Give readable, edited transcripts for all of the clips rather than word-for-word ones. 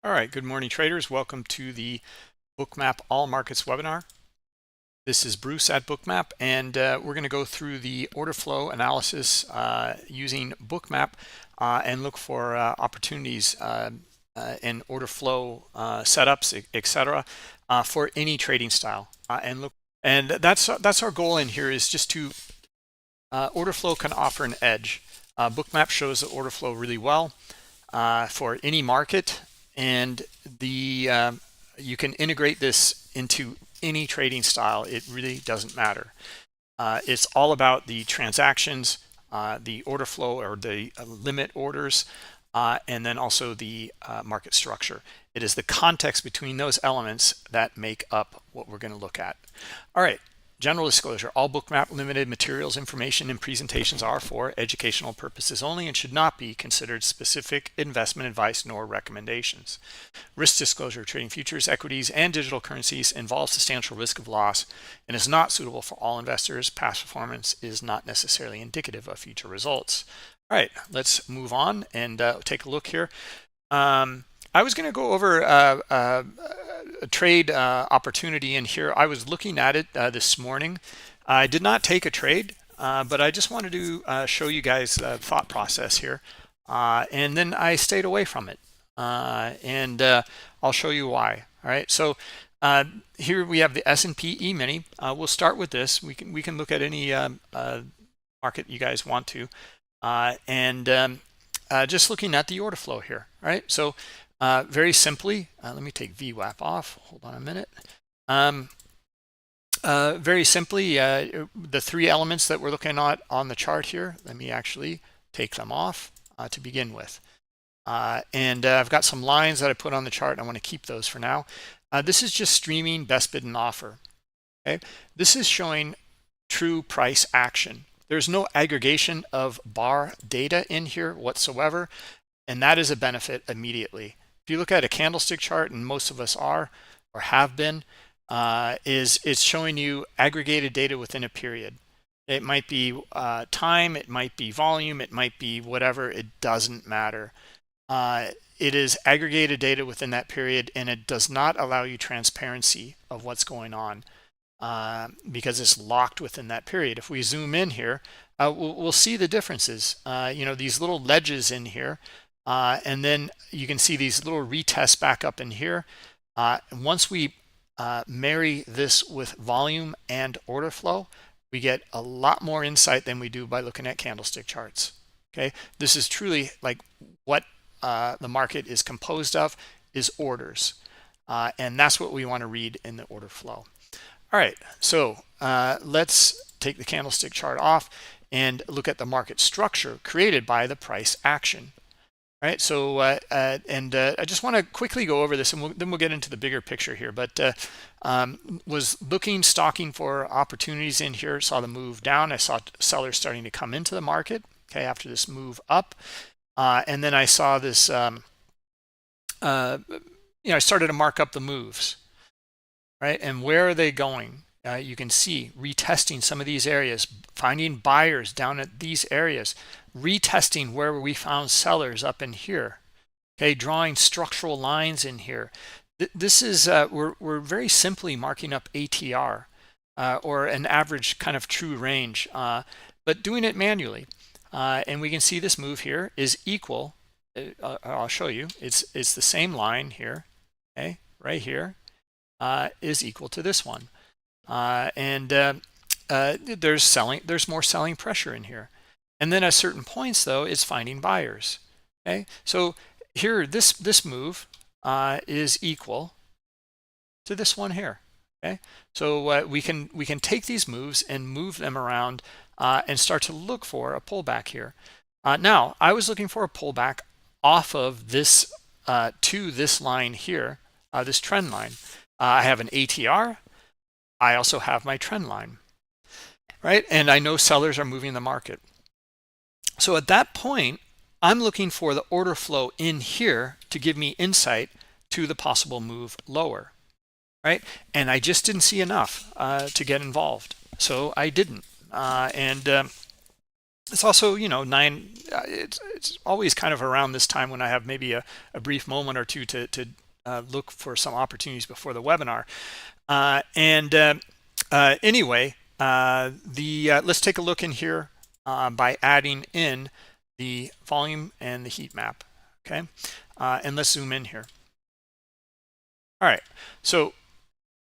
All right, good morning traders. Welcome to the Bookmap All Markets webinar. This is Bruce at Bookmap, and we're going to go through the order flow analysis using Bookmap and look for opportunities in order flow setups, etc., for any trading style. And that's our goal in here, is just to order flow can offer an edge. Bookmap shows the order flow really well for any market, and you can integrate this into any trading style. It really doesn't matter. It's all about the transactions, the order flow or the limit orders, and then also the market structure. It is the context between those elements that make up what we're going to look at. All right. General disclosure: all Bookmap Limited materials, information, and presentations are for educational purposes only and should not be considered specific investment advice nor recommendations. Risk disclosure: trading futures, equities, and digital currencies involves substantial risk of loss and is not suitable for all investors. Past performance is not necessarily indicative of future results. All right, let's move on and take a look here. I was going to go over a trade opportunity in here. I was looking at it this morning. I did not take a trade, but I just wanted to show you guys the thought process here. And then I stayed away from it. And I'll show you why. All right. So here we have the S&P E-mini. We'll start with this. We can look at any market you guys want to. Just looking at the order flow here. All right. So very simply, let me take VWAP off. Hold on a minute. Very simply, the three elements that we're looking at on the chart here, let me actually take them off to begin with. I've got some lines that I put on the chart. I want to keep those for now. This is just streaming best bid and offer. Okay, this is showing true price action. There's no aggregation of bar data in here whatsoever, and that is a benefit immediately. If you look at a candlestick chart, and most of us are or have been, it's showing you aggregated data within a period. It might be time, it might be volume, it might be whatever. It doesn't matter. It is aggregated data within that period, and it does not allow you transparency of what's going on because it's locked within that period. If we zoom in here, we'll see the differences. These little ledges in here. And then you can see these little retests back up in here. Once we marry this with volume and order flow, we get a lot more insight than we do by looking at candlestick charts. Okay, this is truly like what the market is composed of, is orders. And that's what we want to read in the order flow. All right, so let's take the candlestick chart off and look at the market structure created by the price action. Right, so I just want to quickly go over this, and then we'll get into the bigger picture here. But was stalking for opportunities in here. Saw the move down. I saw sellers starting to come into the market. Okay, after this move up, and then I saw this. I started to mark up the moves. Right, and where are they going? You can see retesting some of these areas, finding buyers down at these areas, retesting where we found sellers up in here. Okay, drawing structural lines in here. This is we're very simply marking up ATR or an average kind of true range, but doing it manually. And we can see this move here is equal. I'll show you. It's the same line here. Okay, right here is equal to this one. There's more selling pressure in here, and then at certain points though it's finding buyers. Okay, so here this move is equal to this one here. Okay, so we can take these moves and move them around and start to look for a pullback here. Now I was looking for a pullback off of this to this line here, this trend line. I have an ATR. I also have my trend line, right? And I know sellers are moving the market. So at that point, I'm looking for the order flow in here to give me insight to the possible move lower, right? And I just didn't see enough to get involved. So I didn't. It's also, you know, it's always kind of around this time when I have maybe a brief moment or two to look for some opportunities before the webinar. Anyway, let's take a look in here by adding in the volume and the heat map. Okay, and let's zoom in here. All right, so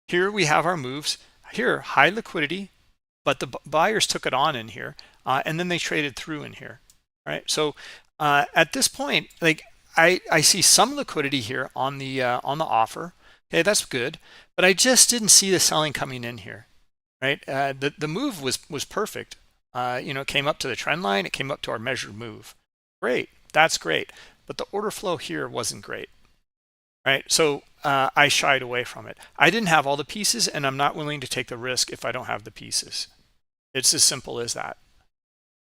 here we have our moves. Here, high liquidity, but the buyers took it on in here, and then they traded through in here. All right, so at this point, like I see some liquidity here on the offer. Okay, that's good, but I just didn't see the selling coming in here. Right, the move was perfect. You know, it came up to the trend line, it came up to our measured move. Great, that's great, but the order flow here wasn't great. Right, so I shied away from it. I didn't have all the pieces, and I'm not willing to take the risk if I don't have the pieces. It's as simple as that.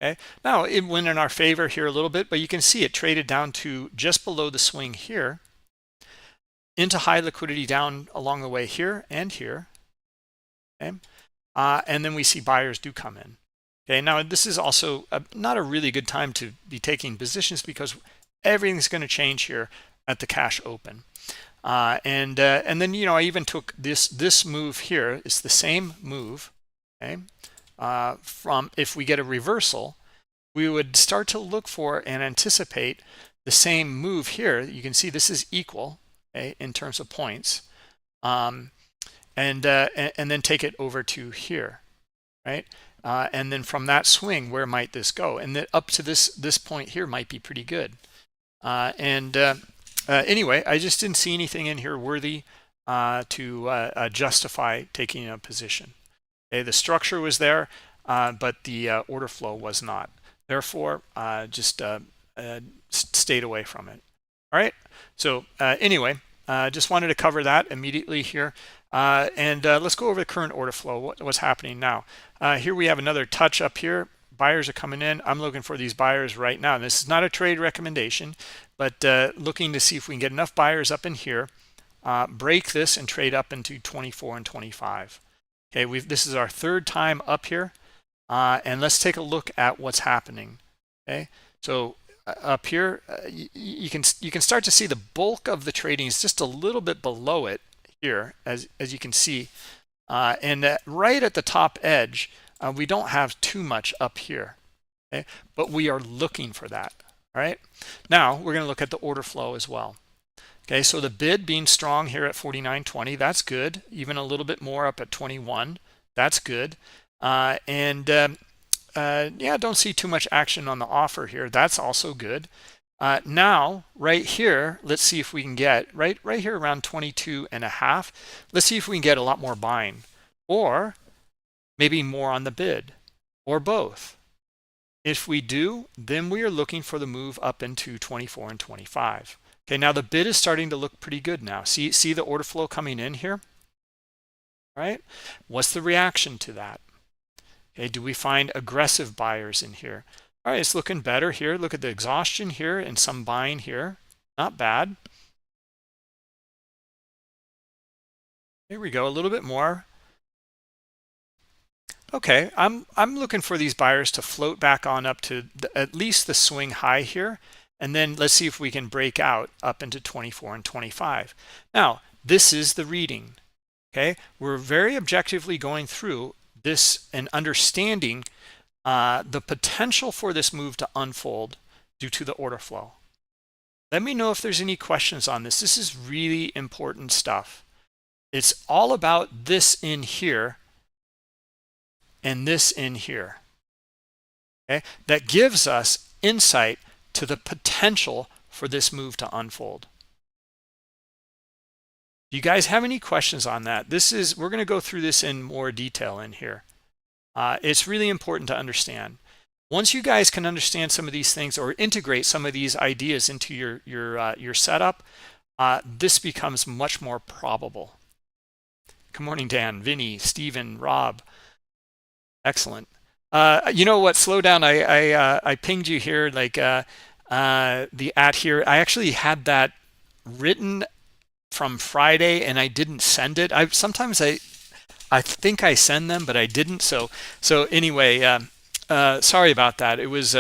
Okay, now it went in our favor here a little bit, but you can see it traded down to just below the swing here, into high liquidity down along the way here and here. Okay, and then we see buyers do come in. Okay, now this is also not a really good time to be taking positions because everything's going to change here at the cash open. And then, you know, I even took this move here. It's the same move. Okay, from if we get a reversal, we would start to look for and anticipate the same move here. You can see this is equal, okay, in terms of points, and then take it over to here, right? And then from that swing, where might this go? And then up to this point here might be pretty good. Anyway, I just didn't see anything in here worthy to justify taking a position. Okay, the structure was there, but the order flow was not. Therefore, just stayed away from it. All right. So anyway, just wanted to cover that immediately here. Let's go over the current order flow. What's happening now? Here we have another touch up here. Buyers are coming in. I'm looking for these buyers right now. This is not a trade recommendation, but looking to see if we can get enough buyers up in here, break this and trade up into 24 and 25. Okay, this is our third time up here, and let's take a look at what's happening. Okay, so up here, you can start to see the bulk of the trading is just a little bit below it here, as you can see, and right at the top edge, we don't have too much up here. Okay, but we are looking for that. All right, now we're going to look at the order flow as well. Okay, so the bid being strong here at 49.20, that's good. Even a little bit more up at 21, that's good. Yeah, don't see too much action on the offer here. That's also good. Now, right here, let's see if we can get right here around 22.5. Let's see if we can get a lot more buying, or maybe more on the bid, or both. If we do, then we are looking for the move up into 24 and 25. Okay, now the bid is starting to look pretty good now. See the order flow coming in here? All right, what's the reaction to that? Okay, do we find aggressive buyers in here? All right, it's looking better here. Look at the exhaustion here and some buying here. Not bad. Here we go, a little bit more. Okay, I'm looking for these buyers to float back on up to at least the swing high here. And then let's see if we can break out up into 24 and 25. Now, this is the reading. Okay, we're very objectively going through this and understanding the potential for this move to unfold due to the order flow. Let me know if there's any questions on this. This is really important stuff. It's all about this in here and this in here. Okay, that gives us insight to the potential for this move to unfold. Do you guys have any questions on that? We're going to go through this in more detail in here. It's really important to understand. Once you guys can understand some of these things or integrate some of these ideas into your setup, this becomes much more probable. Good morning, Dan, Vinny, Stephen, Rob. Excellent. You know what? Slow down. I pinged you here, like the at here. I actually had that written from Friday, and I didn't send it. Sometimes I think I send them, but I didn't. So anyway, Sorry about that. It was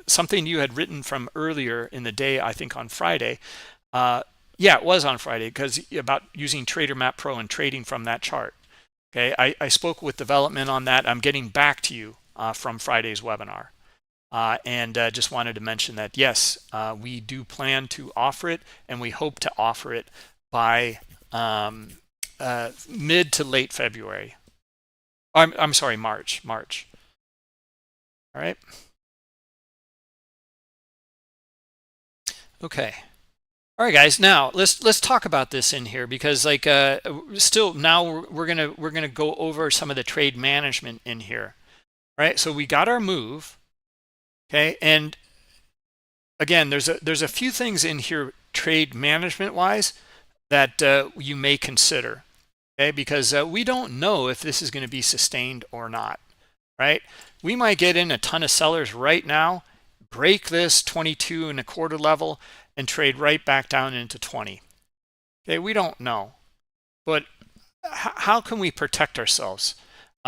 something you had written from earlier in the day, I think on Friday. Yeah, it was on Friday, because about using Trader Map Pro and trading from that chart. Okay, I spoke with development on that. I'm getting back to you from Friday's webinar. And just wanted to mention that, yes, we do plan to offer it, and we hope to offer it by mid to late February. I'm sorry, March. All right. Okay. All right, guys. Now let's talk about this in here, because like still now we're gonna go over some of the trade management in here, right? So we got our move, okay, and again, there's a few things in here trade management wise that you may consider, okay, because we don't know if this is going to be sustained or not, right? We might get in a ton of sellers right now, break this 22.25 level, and trade right back down into 20. Okay, we don't know, but how can we protect ourselves?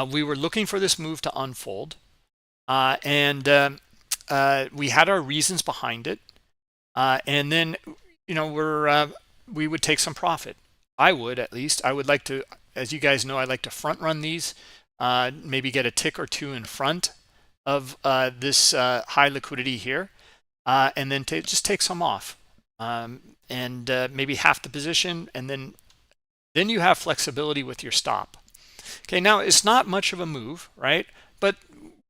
We were looking for this move to unfold, and we had our reasons behind it, and then we would take some profit. I would, at least. I would like to, as you guys know, I like to front run these, maybe get a tick or two in front of this high liquidity here, and then just take some off, and maybe half the position, and then you have flexibility with your stop. Okay, now it's not much of a move, right? But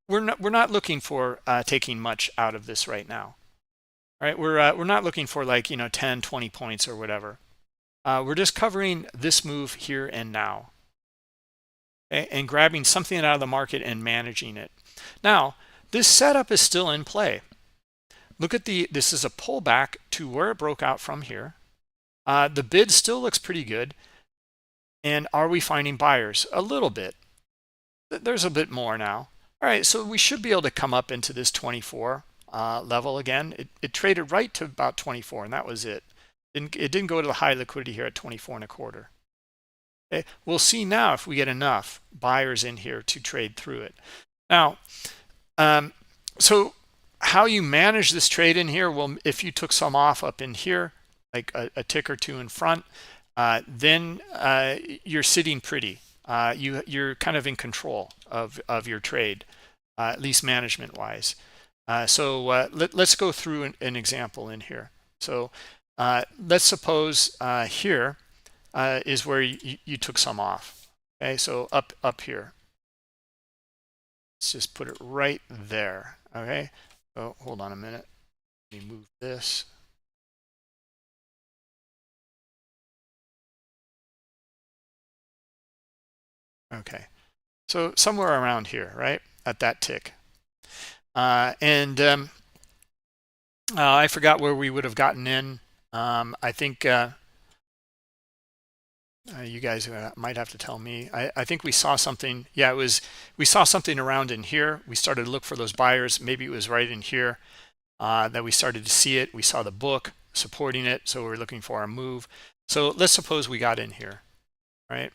we're not looking for taking much out of this right now. All right, we're not looking for like 10, 20 points or whatever. We're just covering this move here and now, okay, and grabbing something out of the market and managing it. Now, this setup is still in play. Look at this is a pullback to where it broke out from here. The bid still looks pretty good. And are we finding buyers? A little bit. There's a bit more now. All right, so we should be able to come up into this 24 level again. It traded right to about 24, and that was it. It didn't go to the high liquidity here at 24.25. Okay, we'll see now if we get enough buyers in here to trade through it. Now, so how you manage this trade in here? Well, if you took some off up in here, like a tick or two in front, then you're sitting pretty. You're kind of in control of your trade, at least management wise. So let's go through an example in here. So let's suppose here is where you took some off. Okay, so up here. Let's just put it right there. Okay. Oh, hold on a minute. Let me move this. Okay, so somewhere around here, right at that tick, and I forgot where we would have gotten in. I think you guys might have to tell me. I think we saw something. Yeah, we saw something around in here. We started to look for those buyers. Maybe it was right in here that we started to see it. We saw the book supporting it, so we're looking for a move. So let's suppose we got in here, right?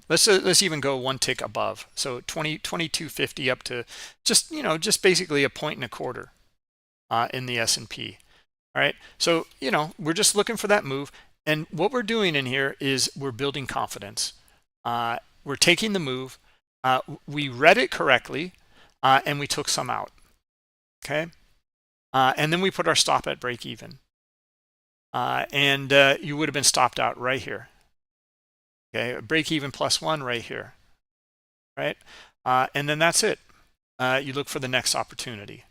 Let's even go one tick above. So 2250 up to just basically a 1.25 in the S&P. All right. So we're just looking for that move, and what we're doing in here is we're building confidence. We're taking the move. We read it correctly, and we took some out. Okay. And then we put our stop at break even, and you would have been stopped out right here. Okay, break even +1 right here, right? And then that's it. You look for the next opportunity.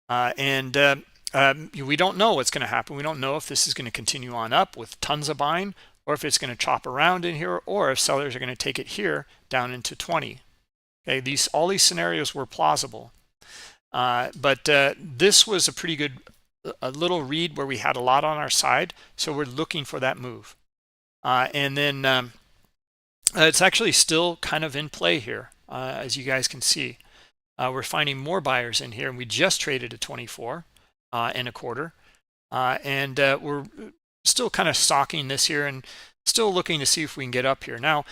We don't know what's going to happen. We don't know if this is going to continue on up with tons of buying, or if it's going to chop around in here, or if sellers are going to take it here down into 20. Okay, all these scenarios were plausible. But this was a pretty good little read where we had a lot on our side. So we're looking for that move. And then it's actually still kind of in play here, as you guys can see. We're finding more buyers in here, and we just traded at 24.25, and we're still kind of stalking this here and still looking to see if we can get up here. Now,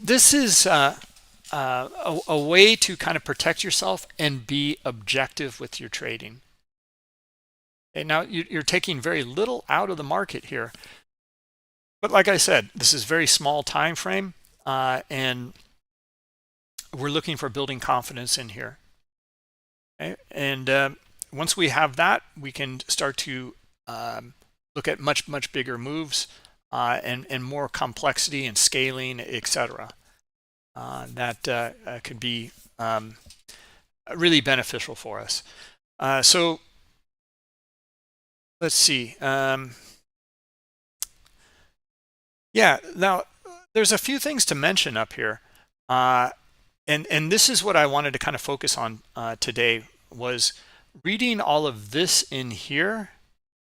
this is a way to kind of protect yourself and be objective with your trading. And now you're taking very little out of the market here, but like I said, this is very small time frame, and we're looking for building confidence in here. Okay? And once we have that, we can start to look at much bigger moves, and more complexity and scaling, etc. That could be really beneficial for us. So let's see. Yeah, now there's a few things to mention up here, and this is what I wanted to kind of focus on today, was reading all of this in here.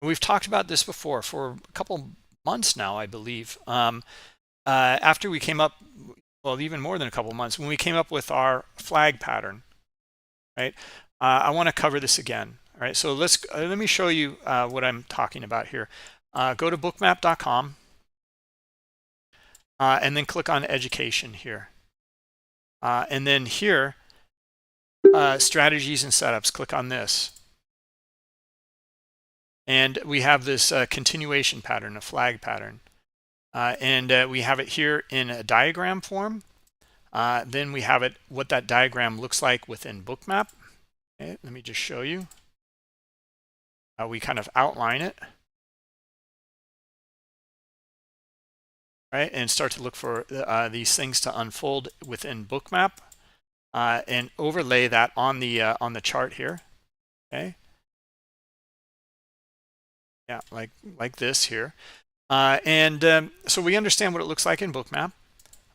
We've talked about this before for a couple months now, I believe. After we came up, well, even more than a couple months, when we came up with our flag pattern, right? I want to cover this again. All right, so let me show you what I'm talking about here. Go to bookmap.com, and then click on education here. And then here, strategies and setups, click on this. And we have this continuation pattern, a flag pattern. And we have it here in a diagram form. Then we have it, what that diagram looks like within Bookmap. Okay, let me just show you. We kind of outline it, right, and start to look for these things to unfold within Bookmap, and overlay that on the chart here. Okay, yeah, like this here, and so we understand what it looks like in Bookmap,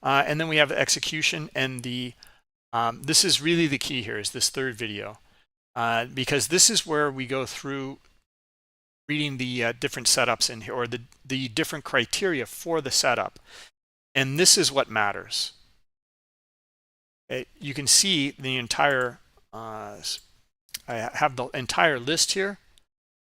and then we have the execution, and the this is really the key here, is this third video, because this is where we go through reading the different setups in here, or the different criteria for the setup, and this is what matters. You can see the entire I have the entire list here,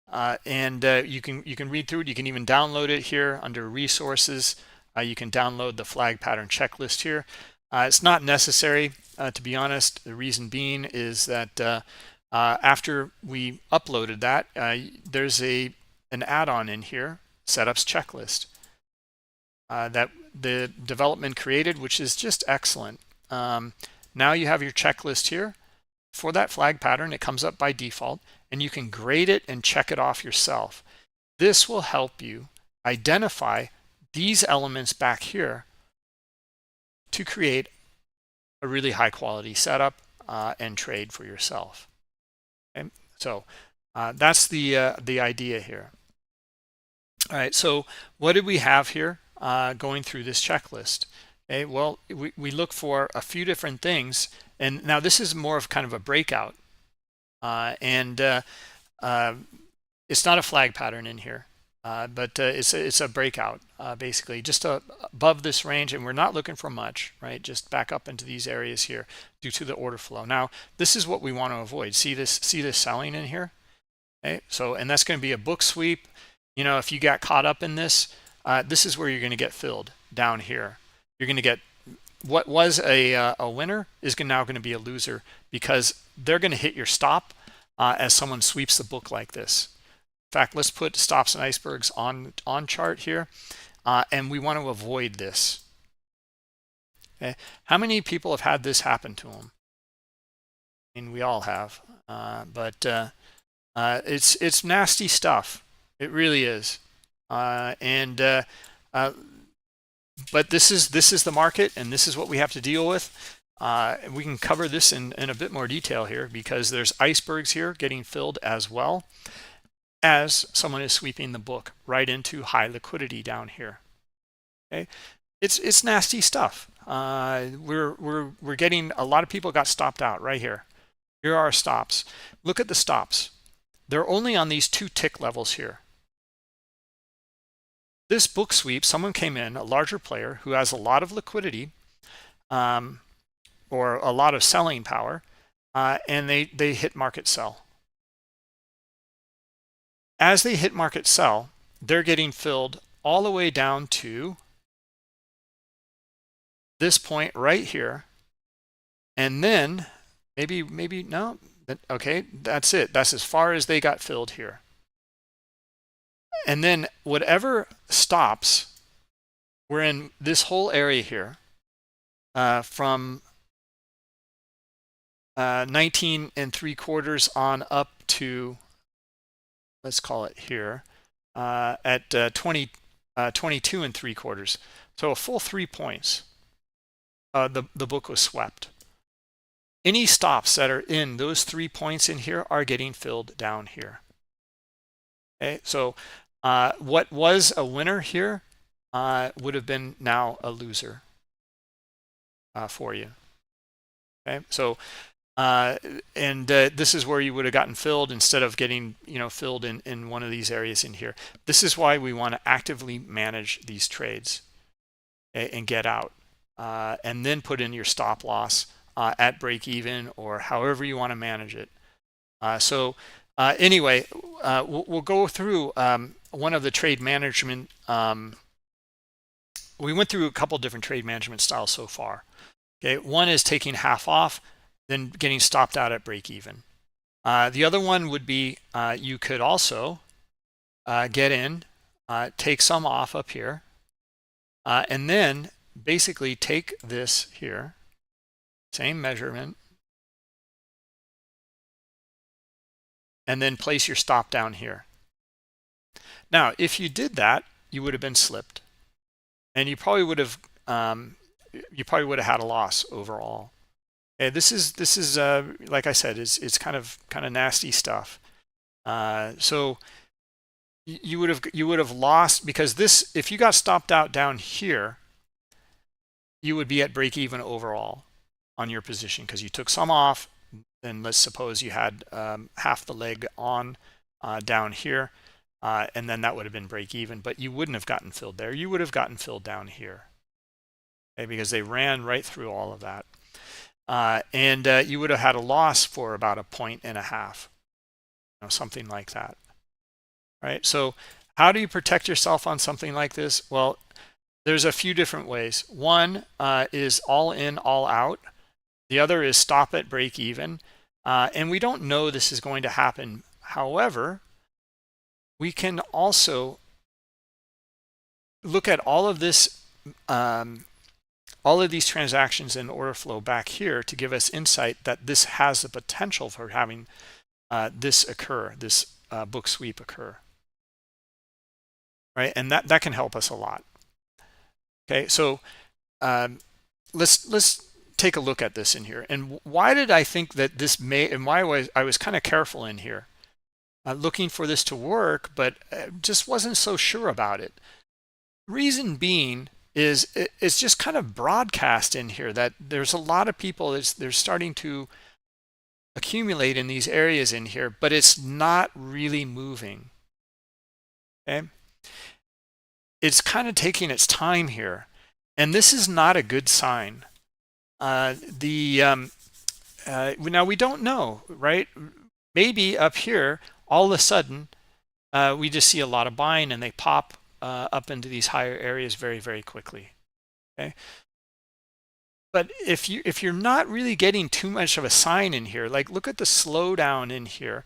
and you can read through it. You can even download it here under resources. You can download the flag pattern checklist here. It's not necessary, to be honest. The reason being is that after we uploaded that, there's an add-on in here, setups checklist, that the development created, which is just excellent. Now you have your checklist here for that flag pattern. It comes up by default, and you can grade it and check it off yourself. This will help you identify these elements back here to create a really high quality setup and trade for yourself. Okay, so that's the idea here. All right, so what did we have here going through this checklist? Okay, well, we look for a few different things, and now this is more of kind of a breakout, and it's not a flag pattern in here, but it's a breakout, basically just above this range, and we're not looking for much, right? Just back up into these areas here due to the order flow. Now this is what we want to avoid. See this selling in here? Okay, so, and that's going to be a book sweep. You know, if you got caught up in this, this is where you're going to get filled down here. You're going to get what was a winner is now going to be a loser, because they're going to hit your stop as someone sweeps the book like this. In fact, let's put stops and icebergs on chart here, and we want to avoid this. Okay, how many people have had this happen to them? I mean, we all have, but it's nasty stuff. It really is, but this is the market, and this is what we have to deal with. We can cover this in a bit more detail here, because there's icebergs here getting filled as well as someone is sweeping the book right into high liquidity down here. Okay, it's nasty stuff. We're getting, a lot of people got stopped out right here. Here are our stops. Look at the stops. They're only on these 2 tick levels here. This book sweep, someone came in, a larger player who has a lot of liquidity, or a lot of selling power, and they hit market sell. As they hit market sell, they're getting filled all the way down to this point right here, And then maybe no, okay, that's it. That's as far as they got filled here. And then whatever stops, we're in this whole area here from 19 3/4 on up to, let's call it here, at 22 3/4. So a full 3 points. The book was swept. Any stops that are in those 3 points in here are getting filled down here. Okay, so what was a winner here would have been now a loser for you. Okay, so this is where you would have gotten filled instead of getting filled in one of these areas in here. This is why we want to actively manage these trades, okay, and get out, and then put in your stop loss at break even, or however you want to manage it. Anyway, we'll go through one of the trade management. We went through a couple different trade management styles so far. Okay, one is taking half off, then getting stopped out at break even. The other one would be you could also get in, take some off up here, and then basically take this here, same measurement, and then place your stop down here. Now, if you did that, you would have been slipped, and you probably would have had a loss overall. And this is like I said, it's kind of nasty stuff. So you would have lost, because this, if you got stopped out down here, you would be at break even overall on your position, because you took some off. Then let's suppose you had half the leg on down here, and then that would have been break even, but you wouldn't have gotten filled there. You would have gotten filled down here, okay, because they ran right through all of that. And you would have had a loss for about 1.5 points, something like that. Right? So how do you protect yourself on something like this? Well, there's a few different ways. One is all in, all out. The other is stop at break even. And we don't know this is going to happen. However, we can also look at all of this, all of these transactions in order flow back here to give us insight that this has the potential for having this occur, this book sweep occur, right? And that can help us a lot. Okay, so let's take a look at this in here. And why did I think that this may, and why I was kind of careful in here, looking for this to work, but just wasn't so sure about it. Reason being is it's just kind of broadcast in here that there's a lot of people they're starting to accumulate in these areas in here, but it's not really moving. Okay, it's kind of taking its time here, and this is not a good sign. Now we don't know, right? Maybe up here all of a sudden we just see a lot of buying and they pop up into these higher areas very, very quickly. Okay, but if you're not really getting too much of a sign in here, like look at the slowdown in here.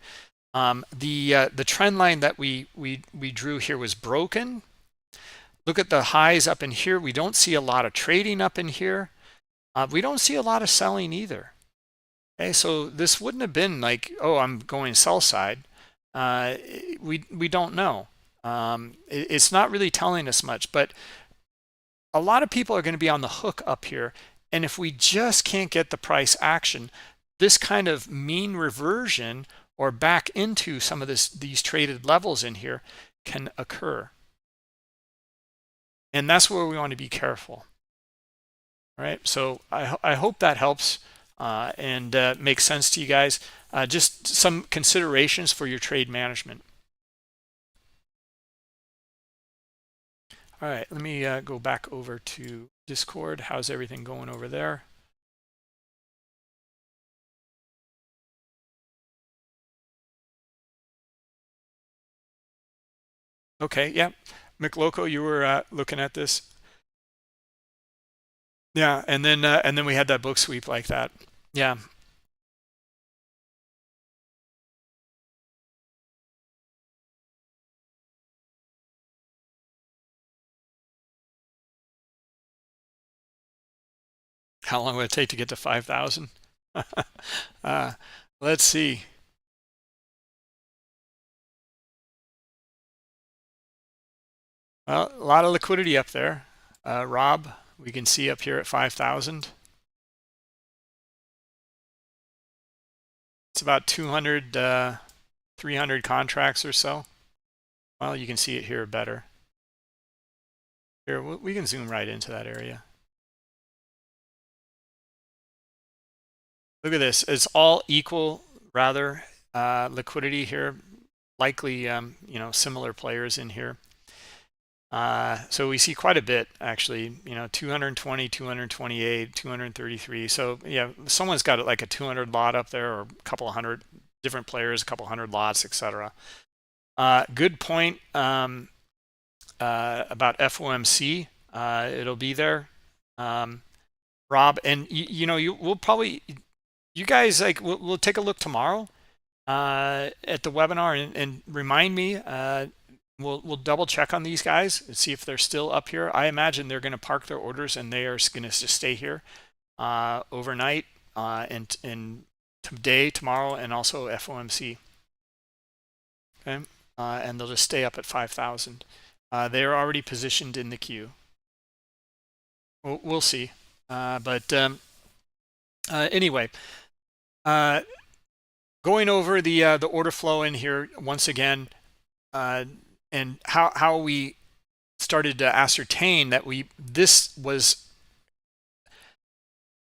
The trend line that we drew here was broken. Look at the highs up in here. We don't see a lot of trading up in here. We don't see a lot of selling either. Okay, so this wouldn't have been like, oh, I'm going sell side. We don't know. It's not really telling us much, but a lot of people are going to be on the hook up here. And if we just can't get the price action, this kind of mean reversion or back into some of these traded levels in here can occur. And that's where we want to be careful. All right, so I hope that helps and makes sense to you guys. Just some considerations for your trade management. All right, let me go back over to Discord. How's everything going over there? Okay, yeah. McLoco, you were looking at this. Yeah, and then we had that book sweep like that. Yeah. How long would it take to get to 5,000? uh, let's see. Well, a lot of liquidity up there. Rob, we can see up here at 5,000. It's about 200, 300 contracts or so. Well, you can see it here better. Here, we can zoom right into that area. Look at this. It's all equal, rather, liquidity here. Likely, similar players in here. So we see quite a bit, actually, 220, 228, 233. So yeah, someone's got like a 200 lot up there, or a couple of hundred different players, a couple hundred lots, etc. Good point about FOMC. It'll be there, Rob, and we'll probably, you guys, like, we'll take a look tomorrow at the webinar, and remind me. We'll double check on these guys and see if they're still up here. I imagine they're going to park their orders and they are going to just stay here overnight, and today, tomorrow, and also FOMC. Okay, and they'll just stay up at 5,000. They are already positioned in the queue. We'll see. But anyway, going over the order flow in here once again. And how we started to ascertain that this was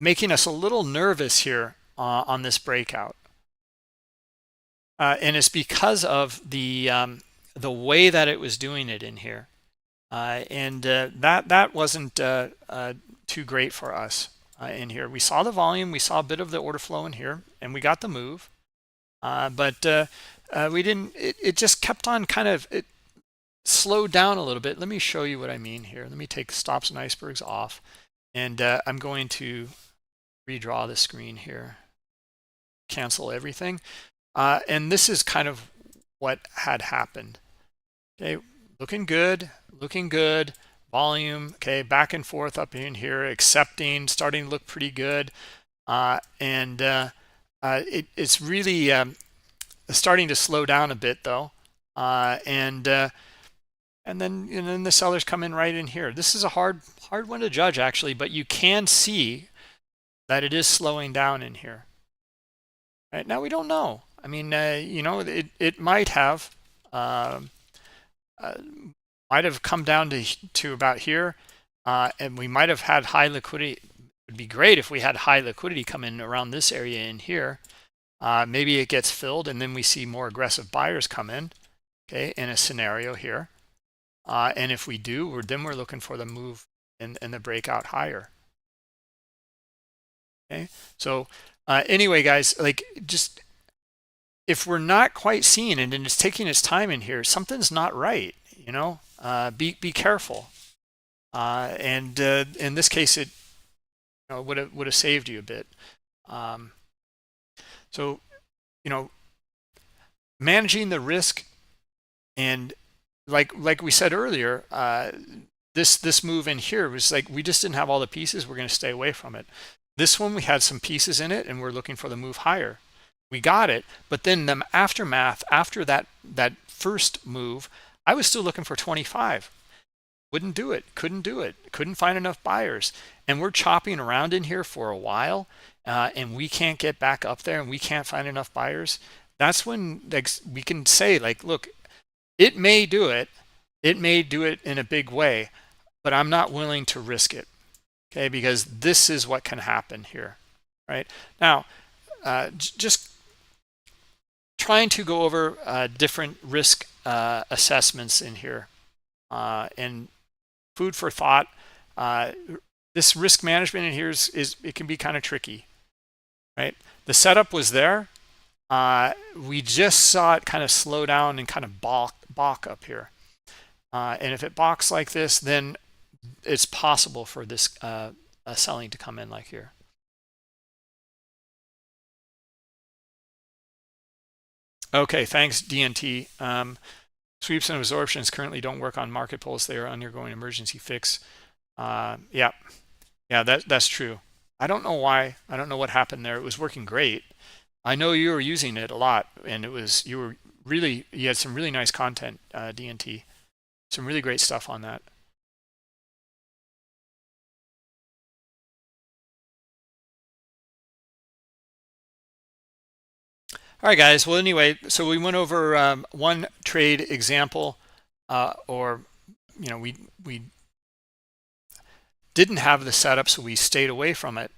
making us a little nervous here on this breakout, and it's because of the way that it was doing it in here, and that wasn't too great for us in here. We saw the volume, we saw a bit of the order flow in here, and we got the move, but we didn't. It just kept on kind of slowed down a little bit. Let me show you what I mean here. Let me take stops and icebergs off, and I'm going to redraw the screen here, cancel everything, and this is kind of what had happened. Okay, looking good, volume, okay, back and forth up in here, accepting, starting to look pretty good, and it's really starting to slow down a bit though, and then the sellers come in right in here. This is a hard one to judge, actually, but you can see that it is slowing down in here. Right now, we don't know. I mean, it might have come down to about here, and we might have had high liquidity. It would be great if we had high liquidity come in around this area in here. Maybe it gets filled, and then we see more aggressive buyers come in. Okay, in a scenario here. And if we do, then we're looking for the move and the breakout higher. Okay, so anyway, guys, like, just if we're not quite seeing it and it's taking its time in here, something's not right. Be careful. And in this case, it would have saved you a bit. So managing the risk, and like we said earlier, this move in here was like, we just didn't have all the pieces. We're going to stay away from it. This one, we had some pieces in it, and we're looking for the move higher. We got it, but then the aftermath after that first move, I was still looking for 25. Wouldn't do it. Couldn't do it. Couldn't find enough buyers, and we're chopping around in here for a while, and we can't get back up there, and we can't find enough buyers. That's when, like, we can say, like, look, it may do it. It may do it in a big way, but I'm not willing to risk it. Okay, because this is what can happen here, right? Now, just trying to go over different risk assessments in here, and food for thought. This risk management in here is it can be kind of tricky, right? The setup was there. We just saw it kind of slow down and kind of balk up here, and if it balks like this, then it's possible for this selling to come in like here. Okay, thanks, DNT. Sweeps and absorptions currently don't work on market pulse. They are undergoing emergency fix. Yeah, yeah, that's true. I don't know why. I don't know what happened there. It was working great. I know you were using it a lot, and you had some really nice content, DNT. Some really great stuff on that. All right, guys. Well, anyway, so we went over one trade example, or we didn't have the setup, so we stayed away from it.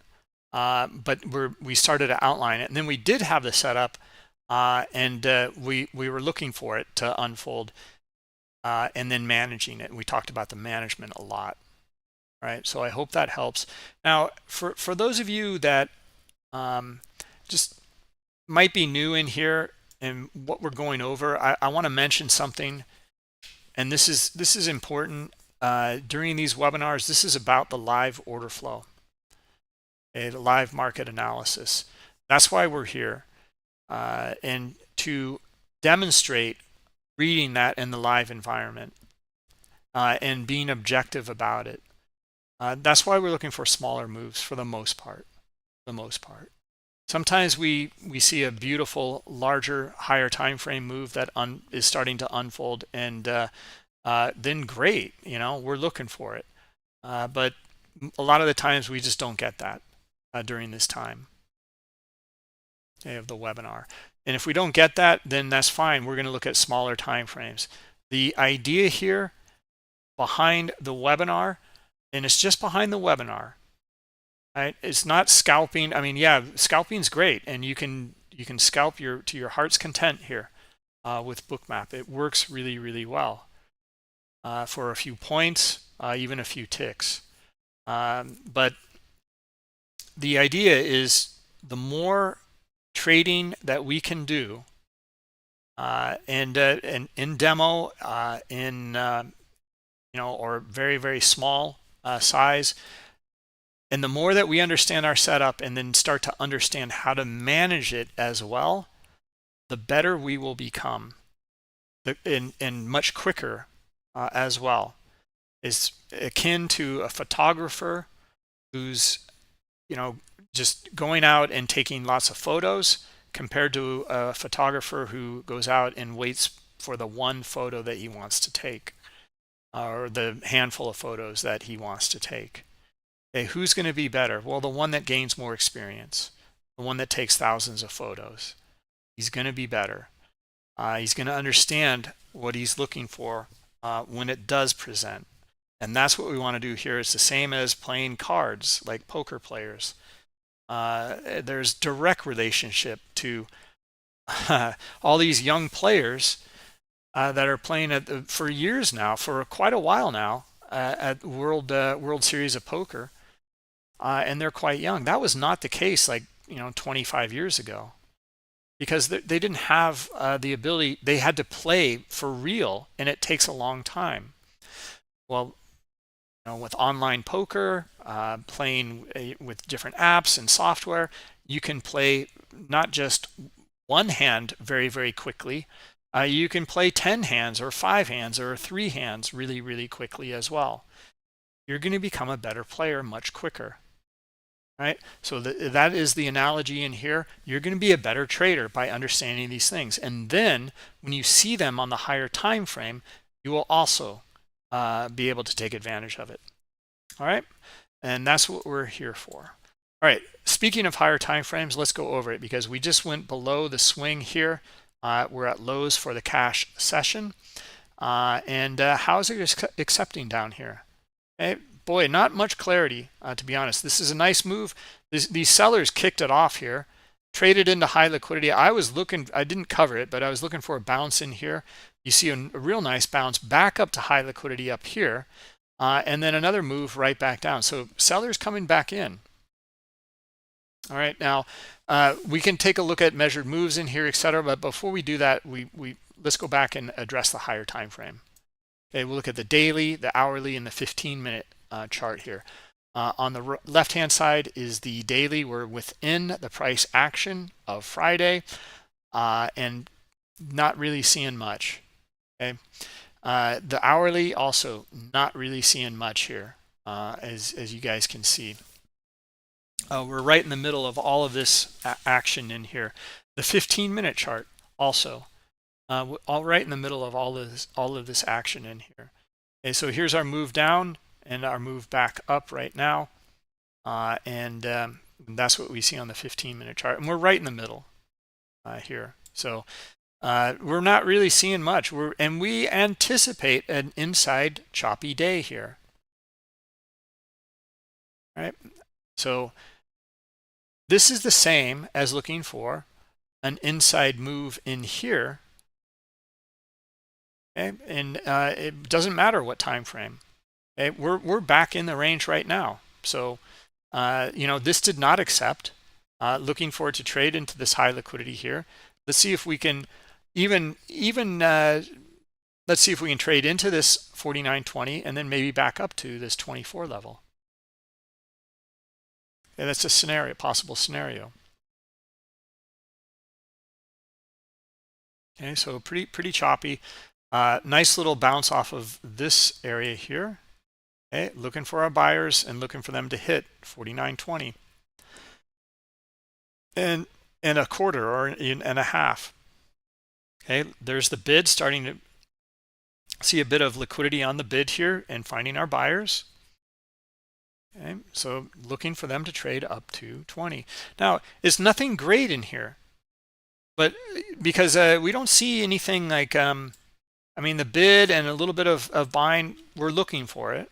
But we started to outline it, and then we did have the setup, and we were looking for it to unfold, and then managing it. We talked about the management a lot, right? So I hope that helps. Now, for those of you that just might be new in here and what we're going over, I want to mention something, and this is important during these webinars. This is about the live order flow, a live market analysis. That's why we're here, and to demonstrate reading that in the live environment, and being objective about it. That's why we're looking for smaller moves for the most part. Sometimes we see a beautiful, larger, higher time frame move that is starting to unfold, and then great, we're looking for it. But a lot of the times we just don't get that during this time of the webinar. And if we don't get that, then that's fine. We're going to look at smaller time frames. The idea here behind the webinar, and it's just behind the webinar, right? It's not scalping. I mean, yeah, scalping's great, and you can scalp to your heart's content here with Bookmap. It works really, really well for a few points, even a few ticks. But the idea is the more trading that we can do, and in demo, or very, very small size, and the more that we understand our setup and then start to understand how to manage it as well, the better we will become, and much quicker as well. Is akin to a photographer who's just going out and taking lots of photos, compared to a photographer who goes out and waits for the one photo that he wants to take, or the handful of photos that he wants to take. Okay, who's going to be better? Well, the one that gains more experience, the one that takes thousands of photos. He's going to be better. He's going to understand what he's looking for when it does present. And that's what we want to do here. It's the same as playing cards, like poker players. There's direct relationship to all these young players that are playing for years now, for quite a while now, at World Series of Poker, and they're quite young. That was not the case 25 years ago, because they didn't have the ability. They had to play for real, and it takes a long time. Well, with online poker, playing with different apps and software, you can play not just one hand very, very quickly. You can play 10 hands or 5 hands or 3 hands really, really quickly as well. You're going to become a better player much quicker, right? So that is the analogy in here. You're going to be a better trader by understanding these things. And then when you see them on the higher time frame, you will also be able to take advantage of it. All right, and that's what we're here for. All right, speaking of higher time frames, let's go over it, because we just went below the swing here. We're at lows for the cash session, and how is it accepting down here? Okay, boy, not much clarity, to be honest. This is a nice move. These sellers kicked it off here, traded into high liquidity. I didn't cover it, but I was looking for a bounce in here. You see a real nice bounce back up to high liquidity up here, and then another move right back down. So sellers coming back in. All right, now we can take a look at measured moves in here, etc. But before we do that, let's go back and address the higher time frame. Okay, we'll look at the daily, the hourly, and the 15-minute chart here. On the left-hand side is the daily. We're within the price action of Friday, and not really seeing much. Okay, the hourly also not really seeing much here, as you guys can see. We're right in the middle of all of this action in here. The 15-minute chart also, all right in the middle of all of this action in here. Okay, so here's our move down and our move back up right now, and that's what we see on the 15-minute chart, and we're right in the middle here. So we're not really seeing much. And we anticipate an inside choppy day here. All right. So this is the same as looking for an inside move in here. Okay, and it doesn't matter what time frame. Okay, we're back in the range right now. So this did not accept. Looking forward to trade into this high liquidity here. Let's see if we can let's see if we can trade into this 49.20 and then maybe back up to this 24 level. Okay, that's a scenario, possible scenario. Okay, so pretty choppy. Nice little bounce off of this area here. Okay, looking for our buyers and looking for them to hit 49.20 and a quarter or and a half. Okay, there's the bid, starting to see a bit of liquidity on the bid here and finding our buyers. Okay, so looking for them to trade up to 20. Now, it's nothing great in here, but because we don't see anything like, I mean, the bid and a little bit of buying, we're looking for it,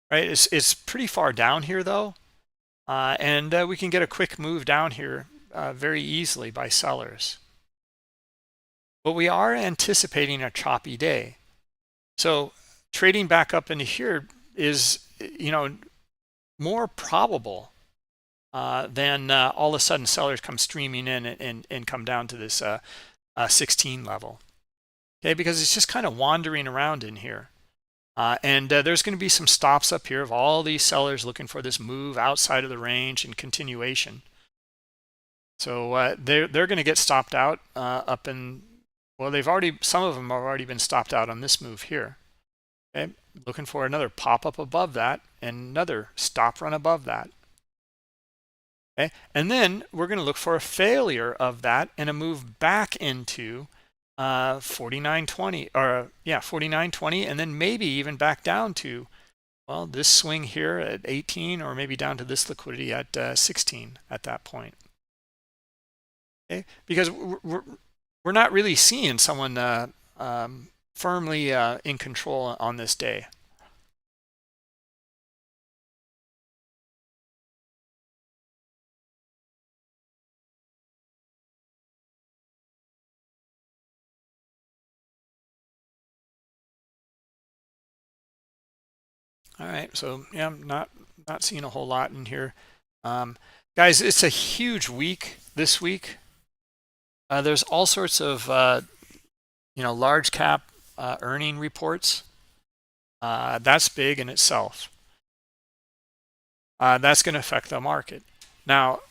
right? It's pretty far down here though, and we can get a quick move down here very easily by sellers. But we are anticipating a choppy day. So trading back up into here is, more probable than all of a sudden sellers come streaming in and come down to this 16 level. Okay, because it's just kind of wandering around in here. And there's going to be some stops up here of all these sellers looking for this move outside of the range and continuation. So they're going to get stopped out up in, well, some of them have already been stopped out on this move here. Okay, looking for another pop up above that and another stop run above that. Okay, and then we're going to look for a failure of that and a move back into 49.20 or 49.20, and then maybe even back down to, well, this swing here at 18, or maybe down to this liquidity at 16 at that point. Okay, because we're not really seeing someone firmly in control on this day. All right, so yeah, I'm not seeing a whole lot in here. Guys, it's a huge week this week. There's all sorts of large cap earning reports. That's big in itself. That's going to affect the market. Now,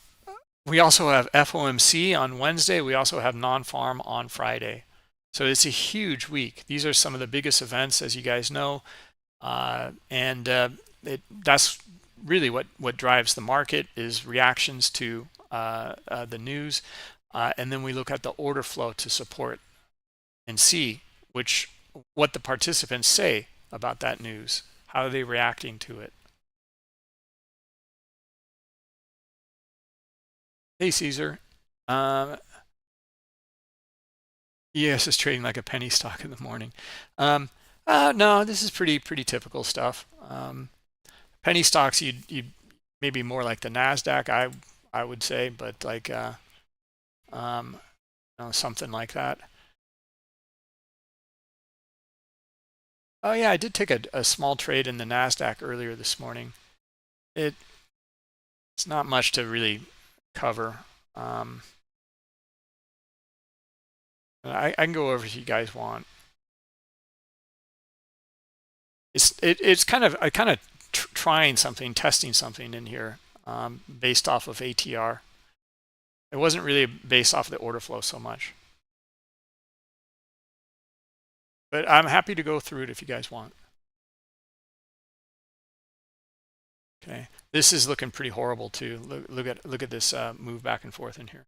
we also have FOMC on Wednesday. We also have non-farm on Friday. So it's a huge week. These are some of the biggest events, as you guys know. And that's really what drives the market, is reactions to the news. And then we look at the order flow to support and see what the participants say about that news. How are they reacting to it? Hey, Caesar. Yes, it's trading like a penny stock in the morning. No, this is pretty typical stuff. Penny stocks, you maybe more like the Nasdaq, I would say, but like something like that. Oh yeah, I did take a small trade in the Nasdaq earlier this morning. It's not much to really cover. I can go over if you guys want. It's kind of trying something, testing something in here based off of ATR. It wasn't really based off of the order flow so much. but I'm happy to go through it if you guys want. Okay, this is looking pretty horrible too. Look at this move back and forth in here.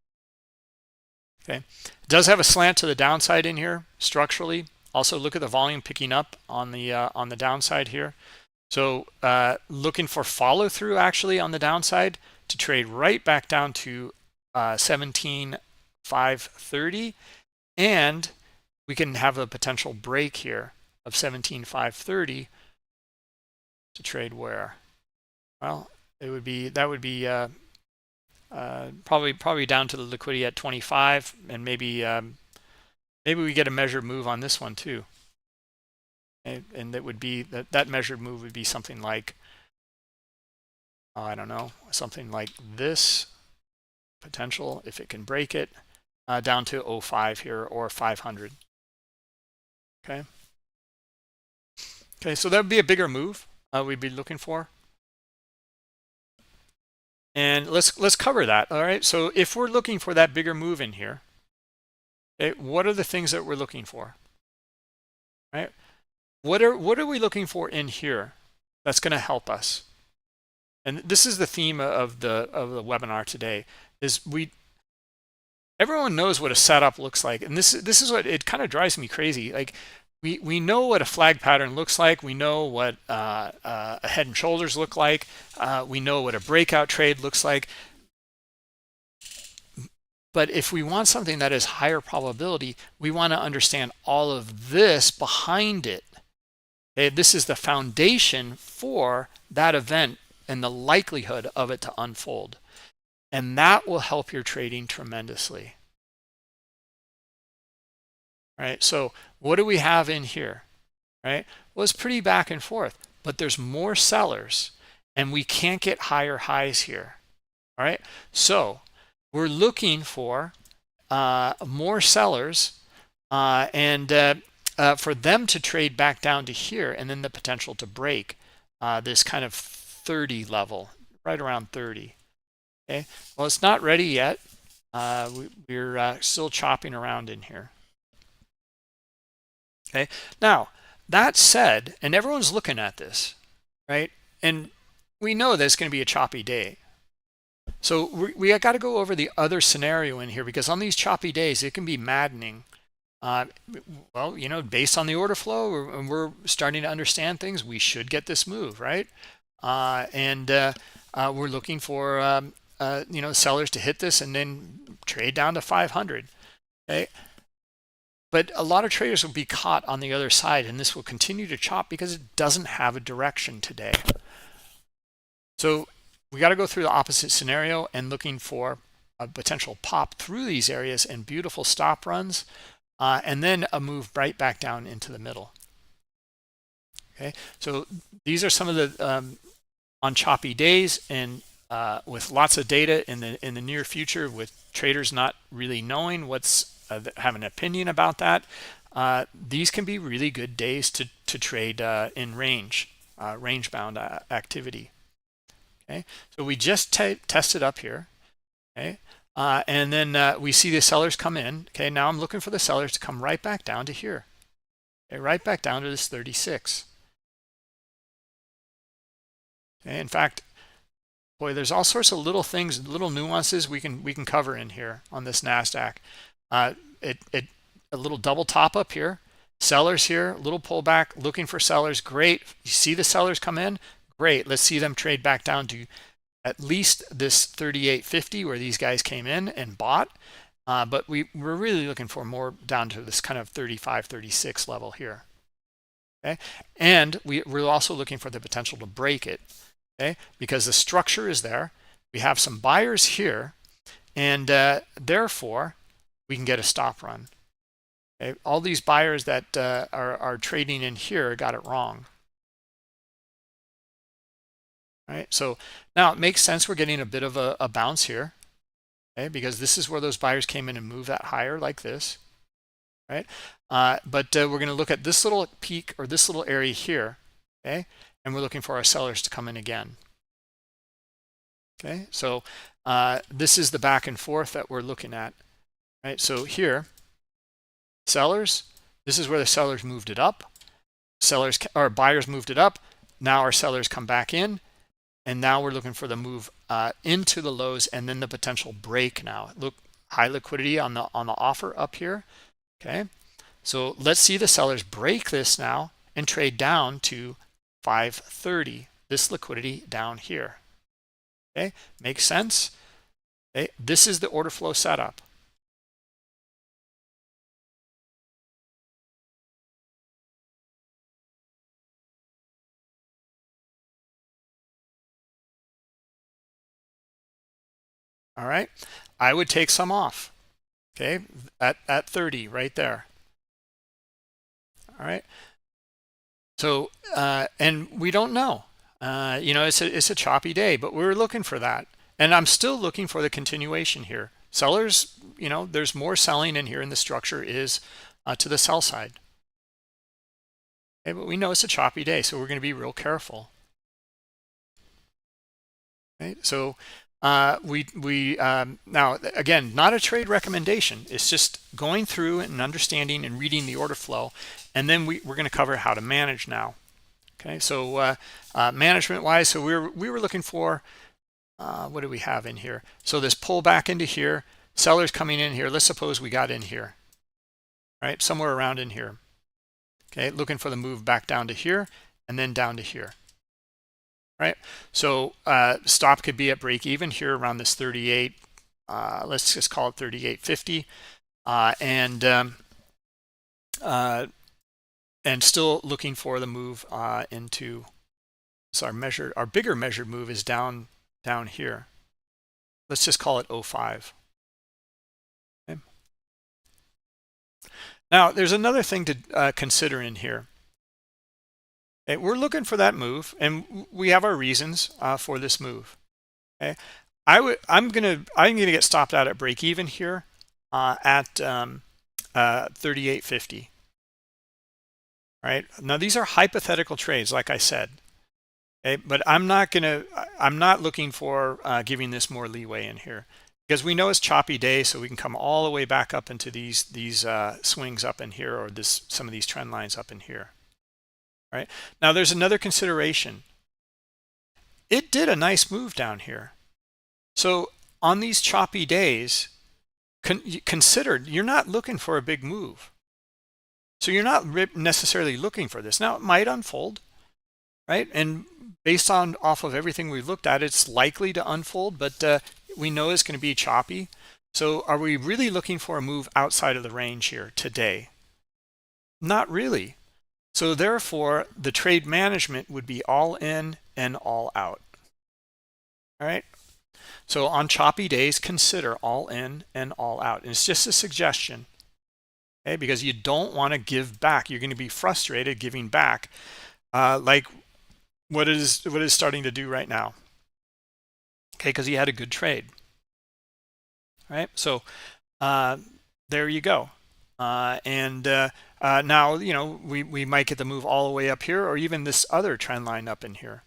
Okay, it does have a slant to the downside in here structurally. Also, look at the volume picking up on the downside here. So looking for follow through actually on the downside to trade right back down to 17,530, and we can have a potential break here of 17,530 to trade where? Well, that would be probably down to the liquidity at 25, and maybe we get a measured move on this one too. And that would be that measured move would be something like, I don't know, something like this potential if it can break it down to 05 here or 500. Okay, so that would be a bigger move we'd be looking for. And let's cover that. All right, so if we're looking for that bigger move in here, okay, what are the things that we're looking for? All right, what are we looking for in here that's going to help us? And this is the theme of the webinar today. Everyone knows what a setup looks like, and this is what it kind of drives me crazy. Like we know what a flag pattern looks like. We know what a head and shoulders look like. We know what a breakout trade looks like. But if we want something that is higher probability, we want to understand all of this behind it. Okay, this is the foundation for that event and the likelihood of it to unfold. And that will help your trading tremendously. All right, so what do we have in here? Right, well, it's pretty back and forth, but there's more sellers and we can't get higher highs here. All right, so we're looking for more sellers and for them to trade back down to here, and then the potential to break this kind of 30 level, right around 30. Okay, well, it's not ready yet. We're still chopping around in here. Okay, now that said, and everyone's looking at this, right? And we know that it's going to be a choppy day. So we got to go over the other scenario in here, because on these choppy days, it can be maddening. Well, you know, based on the order flow, we're starting to understand things. We should get this move, right? And we're looking for, you know, sellers to hit this and then trade down to 500. Okay. But a lot of traders will be caught on the other side, and this will continue to chop because it doesn't have a direction today. So we got to go through the opposite scenario and looking for a potential pop through these areas and beautiful stop runs, and then a move right back down into the middle. Okay, so these are some of the on choppy days and with lots of data in the near future, with traders not really knowing what's have an opinion about that. These can be really good days to trade in range bound activity. Okay, so we just tested up here. Okay, and then we see the sellers come in. Okay, now I'm looking for the sellers to come right back down to here. Okay, right back down to this 36. Okay, in fact, boy, there's all sorts of little things, little nuances we can cover in here on this NASDAQ. A little double top up here, sellers here, little pullback, looking for sellers. Great, you see the sellers come in. Great, let's see them trade back down to at least this 38.50 where these guys came in and bought. But we're really looking for more down to this kind of 35, 36 level here. Okay, and we're also looking for the potential to break it. Okay, because the structure is there. We have some buyers here, and therefore we can get a stop run. Okay, all these buyers that are trading in here got it wrong. All right, so now it makes sense we're getting a bit of a bounce here, okay, because this is where those buyers came in and moved that higher like this, right? But we're going to look at this little peak or this little area here, okay, and we're looking for our sellers to come in again. Okay, so this is the back and forth that we're looking at, right? So here, sellers This is where the sellers moved it up. Sellers or buyers moved it up. Now our sellers come back in, and now we're looking for the move into the lows and then the potential break. Now look, high liquidity on the offer up here. Okay, so let's see the sellers break this now and trade down to 530. This liquidity down here. Okay, makes sense. Okay, this is the order flow setup. All right, I would take some off. Okay, at 30 right there. All right, so and we don't know. You know, it's a choppy day, but we're looking for that, and I'm still looking for the continuation here. Sellers, you know, there's more selling in here, and the structure is to the sell side. Okay, but we know it's a choppy day, so we're going to be real careful. Okay, so now again, not a trade recommendation. It's just going through and understanding and reading the order flow, and then we're going to cover how to manage now. Okay, so management wise, so we were looking for what do we have in here? So this pull back into here, sellers coming in here. Let's suppose we got in here, right, somewhere around in here. Okay, looking for the move back down to here and then down to here. Right, so stop could be at break even here around this 38. Let's just call it 38.50, and still looking for the move into. So our bigger measured move is down here. Let's just call it 05. Okay. Now there's another thing to consider in here. Okay, we're looking for that move, and we have our reasons for this move. Okay, I'm gonna get stopped out at break even here at 38.50. Right now, these are hypothetical trades, like I said. Okay, but I'm not looking for giving this more leeway in here, because we know it's choppy day, so we can come all the way back up into these swings up in here, or some of these trend lines up in here. Right now, there's another consideration. It did a nice move down here. So on these choppy days, consider you're not looking for a big move. So you're not necessarily looking for this. Now it might unfold, right? And based off of everything we've looked at, it's likely to unfold, but we know it's going to be choppy. So are we really looking for a move outside of the range here today? Not really. So therefore, the trade management would be all in and all out. All right. So on choppy days, consider all in and all out. And it's just a suggestion, okay? Because you don't want to give back. You're going to be frustrated giving back, like what is starting to do right now. Okay, because he had a good trade. All right. So there you go. Now, you know, we might get the move all the way up here, or even this other trend line up in here.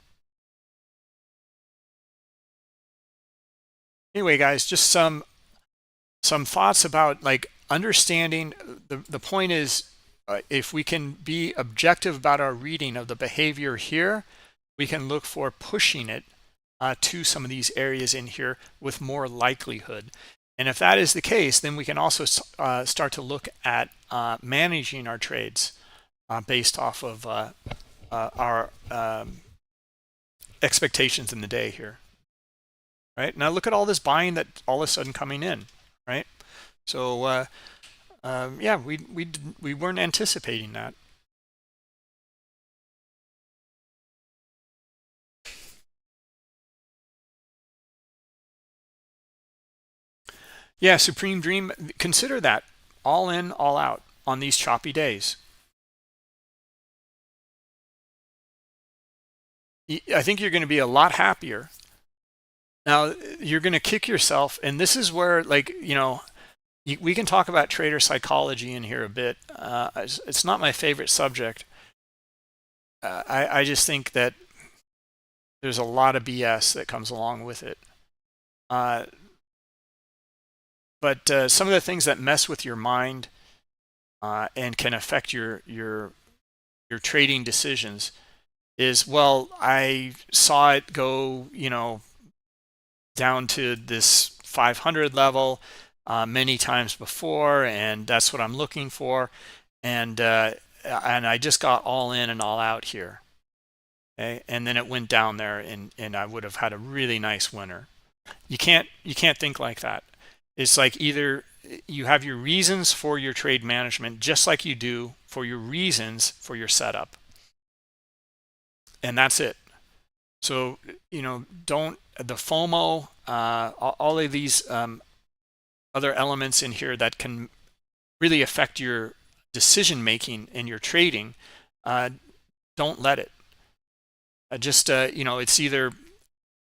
Anyway, guys, just some thoughts about like understanding. The point is, if we can be objective about our reading of the behavior here, we can look for pushing it to some of these areas in here with more likelihood. And if that is the case, then we can also start to look at managing our trades based off of our expectations in the day here. Right now, look at all this buying that all of a sudden coming in. Right, so yeah, we weren't anticipating that. Yeah, Supreme Dream, consider that all in, all out on these choppy days. I think you're going to be a lot happier. Now, you're going to kick yourself, and this is where, like, you know, we can talk about trader psychology in here a bit. It's not my favorite subject. I just think that there's a lot of BS that comes along with it. But some of the things that mess with your mind and can affect your trading decisions is, well, I saw it go, down to this 500 level many times before, and that's what I'm looking for, and I just got all in and all out here. Okay, and then it went down there, and I would have had a really nice winner. You can't think like that. It's like either you have your reasons for your trade management just like you do for your reasons for your setup, and that's it. So don't the FOMO, all of these other elements in here that can really affect your decision making in your trading. Don't let it. Just it's either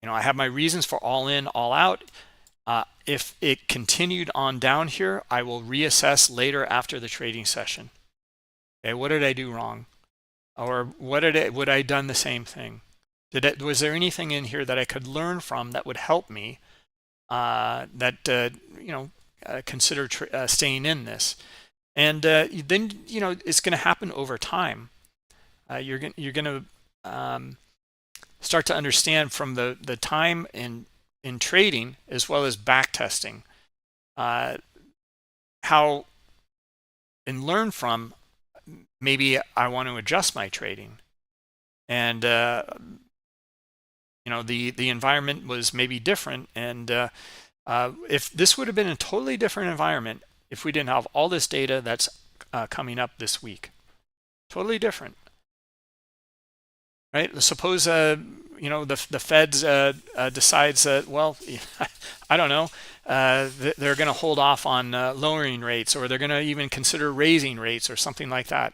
I have my reasons for all in, all out. If it continued on down here, I will reassess later after the trading session. Okay, what did I do wrong? Or would I done the same thing? Was there anything in here that I could learn from that would help me consider staying in this? And then it's going to happen over time. You're going to start to understand from the time in trading as well as back testing how, and learn from, maybe I want to adjust my trading, and the environment was maybe different, and if this would have been a totally different environment if we didn't have all this data that's coming up this week. Totally different, right? Suppose the Feds decides that, well, I don't know, they're going to hold off on lowering rates, or they're going to even consider raising rates or something like that,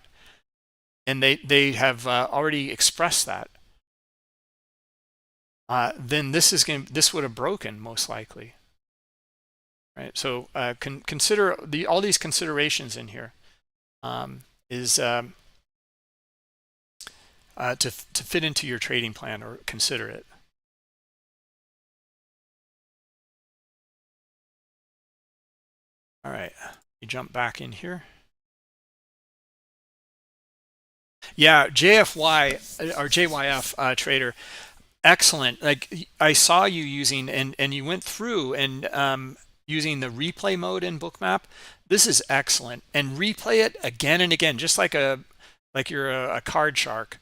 and they have already expressed that. Then this would have broken most likely, right? So consider all these considerations in here, is to fit into your trading plan, or consider it. All right, you jump back in here. Yeah, JFY or JYF trader, excellent. Like, I saw you using, and you went through and using the replay mode in Bookmap. This is excellent, and replay it again and again, just like you're a card shark.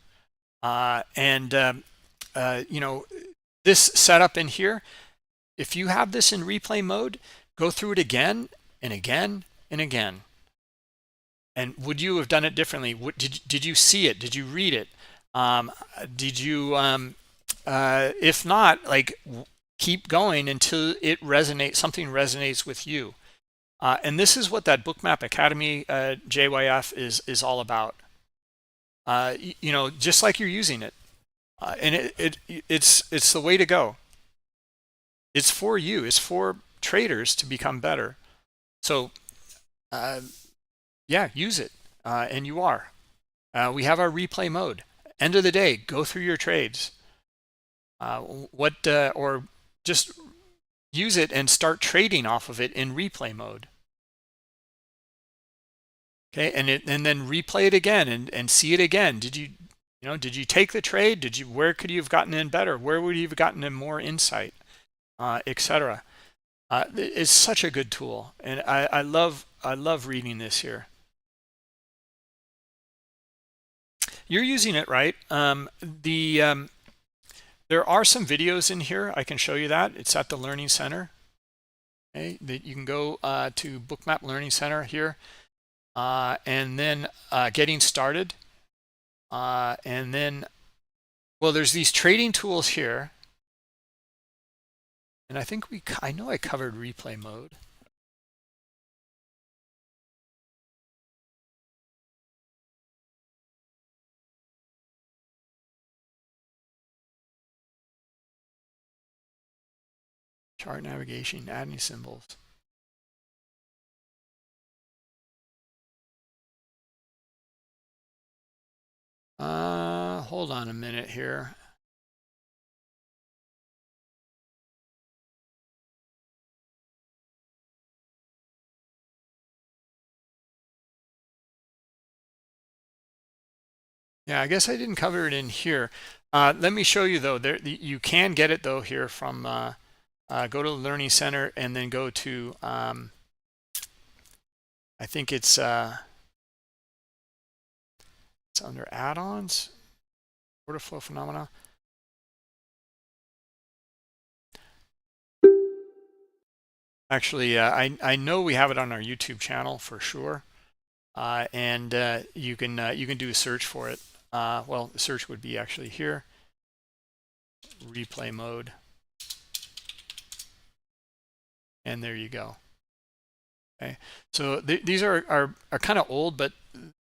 This setup in here, if you have this in replay mode, go through it again and again and again. And would you have done it differently? Did you see it? Did you read it? Did you if not, like, keep going until something resonates with you. And this is what that Bookmap Academy JYF is all about. Just like you're using it, and it's the way to go. It's for you. It's for traders to become better. So yeah, use it, and you are. We have our replay mode. End of the day, go through your trades. Or just use it and start trading off of it in replay mode. Okay, and then replay it again and see it again. Did you take the trade? Where could you have gotten in better? Where would you have gotten in more insight, etc. It's such a good tool, and I love reading this here. You're using it right. There are some videos in here. I can show you that. It's at the Learning Center. Okay, that you can go to Bookmap Learning Center here, and then getting started, and then, well, there's these trading tools here, and I know I covered replay mode. Chart navigation, adding symbols. Hold on a minute here. Yeah, I guess I didn't cover it in here. Let me show you though. You can get it though here from go to the Learning Center and then go to I think it's under add-ons, order flow phenomena. Actually, I know we have it on our YouTube channel for sure, and you can do a search for it. Well, the search would be actually here, replay mode, and there you go. Okay, so these are kind of old, but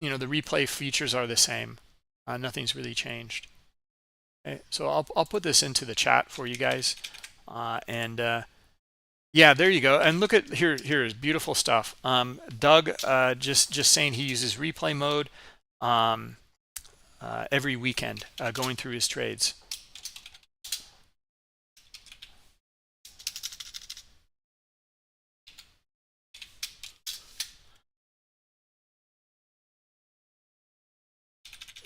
you know the replay features are the same. Nothing's really changed. Okay, so I'll put this into the chat for you guys, and yeah, there you go. And look at here's beautiful stuff. Doug just saying he uses replay mode every weekend, going through his trades.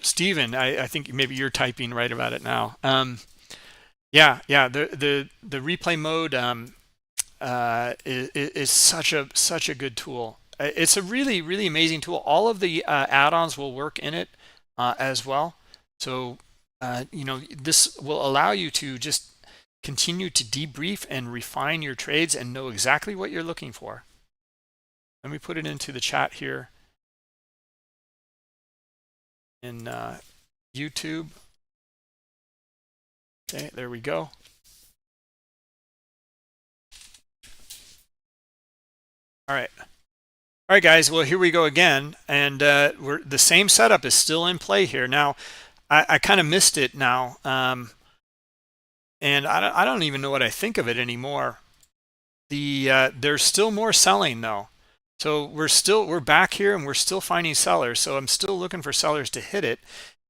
Steven, I think maybe you're typing right about it now. Yeah, the replay mode is such a good tool. It's a really amazing tool. All of the add-ons will work in it as well. So you know, this will allow you to just continue to debrief and refine your trades and know exactly what you're looking for. Let me put it into the chat here in YouTube. Okay, there we go. All right, guys. Well, here we go again, and the same setup is still in play here. Now, I kind of missed it now, and I don't even know what I think of it anymore. There's still more selling though, so we're back here, and we're still finding sellers. So I'm still looking for sellers to hit it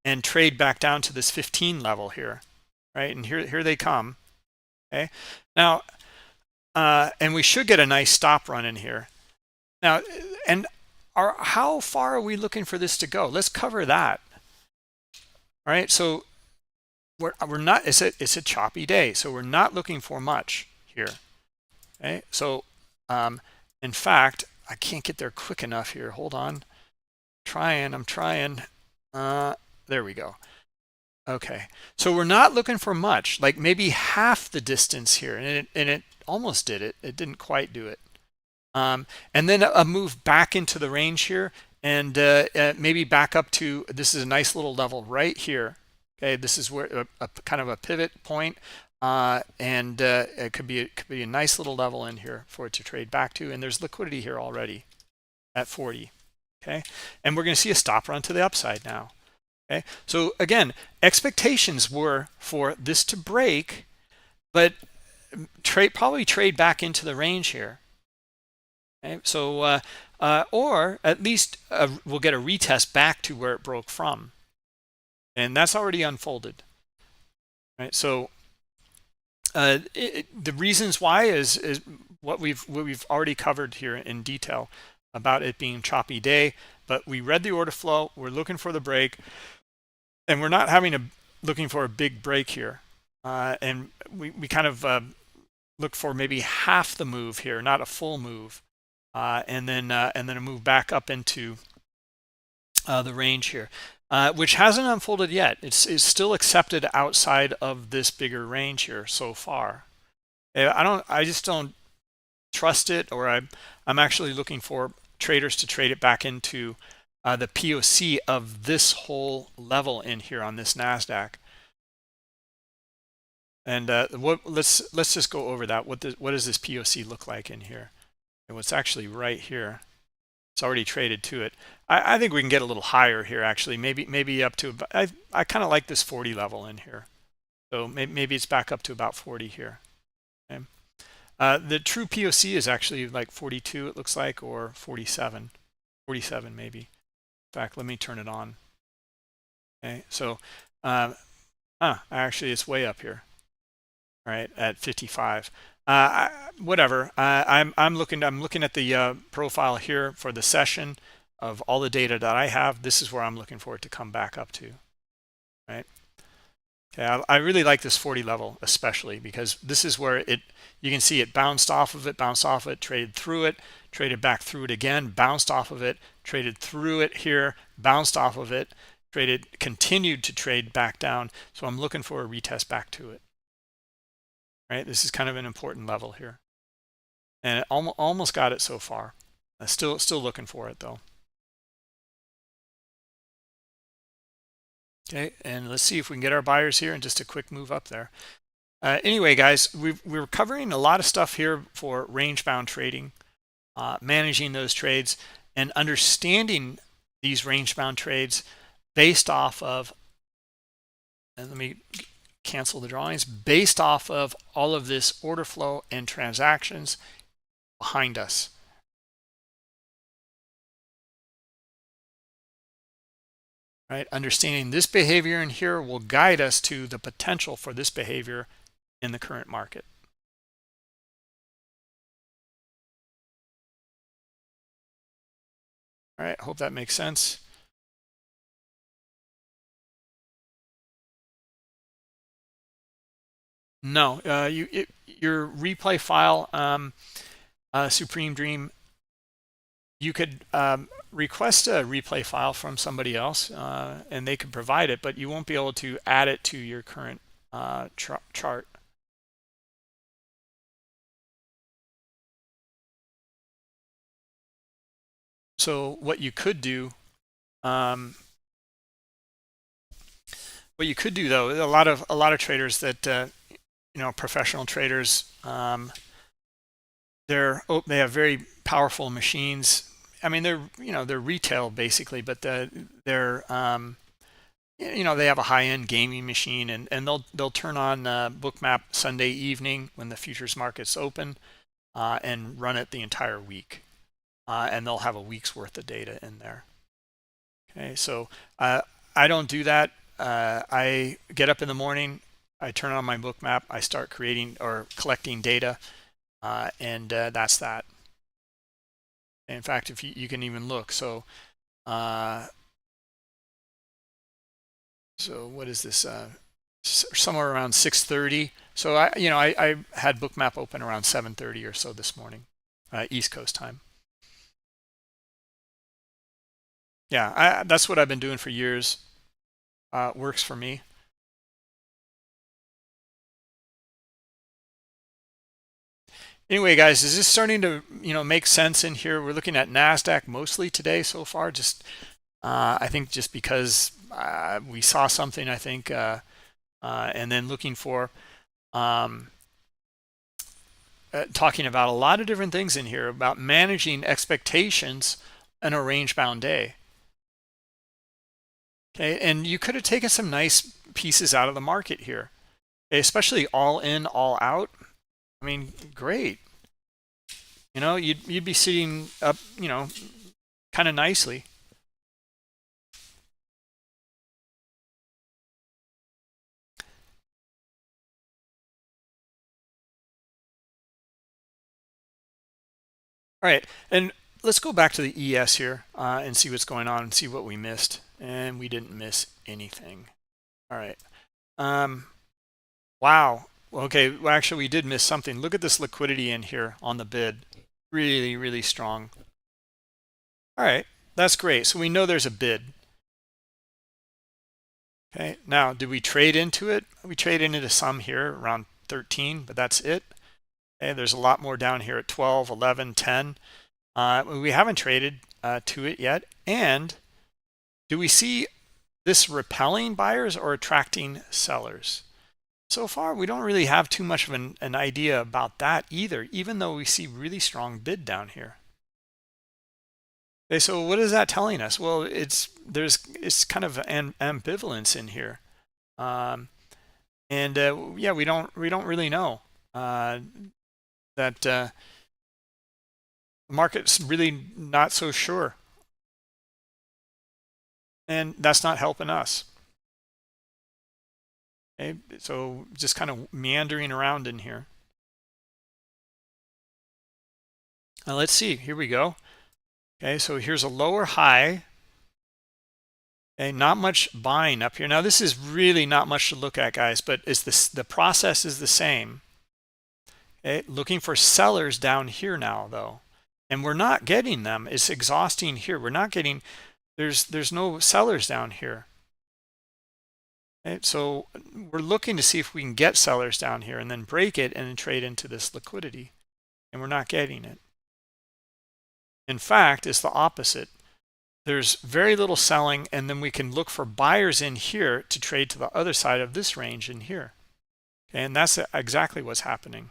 and trade back down to this 15 level here, right? And here they come. Okay, now, and we should get a nice stop run in here. Now, and how far are we looking for this to go? Let's cover that. All right, so we're not, it's a choppy day, so we're not looking for much here. Okay, so in fact, I can't get there quick enough here. Hold on, I'm trying. There we go. Okay, so we're not looking for much, like maybe half the distance here, and it almost did it. It didn't quite do it. And then a move back into the range here, and maybe back up to, this is a nice little level right here. Okay, this is where a kind of a pivot point, and it could be a nice little level in here for it to trade back to. And there's liquidity here already at 40. Okay, and we're going to see a stop run to the upside now. Okay, so again, expectations were for this to break, but probably trade back into the range here. Okay, so or at least we'll get a retest back to where it broke from, and that's already unfolded. Right, so the reasons why is what we've already covered here in detail about it being choppy day. But we read the order flow, we're looking for the break, and we're not looking for a big break here, and we kind of look for maybe half the move here, not a full move. And then a move back up into the range here, which hasn't unfolded yet. It's still accepted outside of this bigger range here so far. I just don't trust it, or I'm actually looking for traders to trade it back into the POC of this whole level in here on this NASDAQ. And let's just go over that. What does this POC look like in here? And what's actually right here, it's already traded to it. I think we can get a little higher here, actually, maybe up to, I kind of like this 40 level in here. So maybe it's back up to about 40 here. Okay. The true POC is actually like 42, it looks like, or 47 maybe. In fact, let me turn it on. Okay, so actually it's way up here. All right, at 55. Whatever. I'm looking at the profile here for the session of all the data that I have. This is where I'm looking for it to come back up to. right? Okay, I really like this 40 level, especially because this is where you can see it bounced off of it, traded through it, traded back through it again, bounced off of it, traded through it here, bounced off of it, traded, continued to trade back down. So I'm looking for a retest back to it, right? This is kind of an important level here. And it almost got it so far. Still looking for it though. Okay, and let's see if we can get our buyers here and just a quick move up there. Anyway, guys, we're covering a lot of stuff here for range-bound trading, managing those trades, and understanding these range-bound trades based off of, and let me cancel the drawings, based off of all of this order flow and transactions behind us. Right, understanding this behavior in here will guide us to the potential for this behavior in the current market. All right, hope that makes sense. No, your replay file, Supreme Dream, you could request a replay file from somebody else, and they could provide it, but you won't be able to add it to your current chart. So what you could do, though, a lot of traders that professional traders, they have very powerful machines. I mean, they're retail basically, but they have a high-end gaming machine, and they'll turn on Bookmap Sunday evening when the futures market's open, and run it the entire week, and they'll have a week's worth of data in there. Okay, so I don't do that. I get up in the morning, I turn on my Bookmap, I start creating or collecting data, and that's that. In fact, if you can even look, so what is this? Somewhere around 6:30. So I had Bookmap open around 7:30 or so this morning, East Coast time. Yeah, that's what I've been doing for years. Works for me. Anyway, guys, is this starting to make sense in here? We're looking at NASDAQ mostly today so far. Just I think just because we saw something, I think, and then looking for talking about a lot of different things in here about managing expectations in a range-bound day. Okay, and you could have taken some nice pieces out of the market here, especially all in, all out. I mean, great. You'd be sitting up, kind of nicely. All right, and let's go back to the ES here and see what's going on and see what we missed. And we didn't miss anything. All right. Wow. Okay, well, actually, we did miss something. Look at this liquidity in here on the bid. Really, really strong. All right, that's great. So we know there's a bid. Okay, now, did we trade into it? We traded into some here around 13, but that's it. Okay, there's a lot more down here at 12, 11, 10. We haven't traded to it yet. And do we see this repelling buyers or attracting sellers? So far, we don't really have too much of an idea about that either, even though we see really strong bid down here. Okay, so what is that telling us? Well, it's kind of an ambivalence in here, and yeah, we don't really know that the market's really not so sure, and that's not helping us. Okay, so just kind of meandering around in here. Now let's see. Here we go. Okay, so here's a lower high. Okay, not much buying up here. Now this is really not much to look at, guys, but is this, the process is the same. Okay, looking for sellers down here now though, and we're not getting them. It's exhausting here. We're not getting, there's no sellers down here. Okay, so we're looking to see if we can get sellers down here and then break it and then trade into this liquidity, and we're not getting it. In fact, it's the opposite. There's very little selling, and then we can look for buyers in here to trade to the other side of this range in here. Okay, and that's exactly what's happening.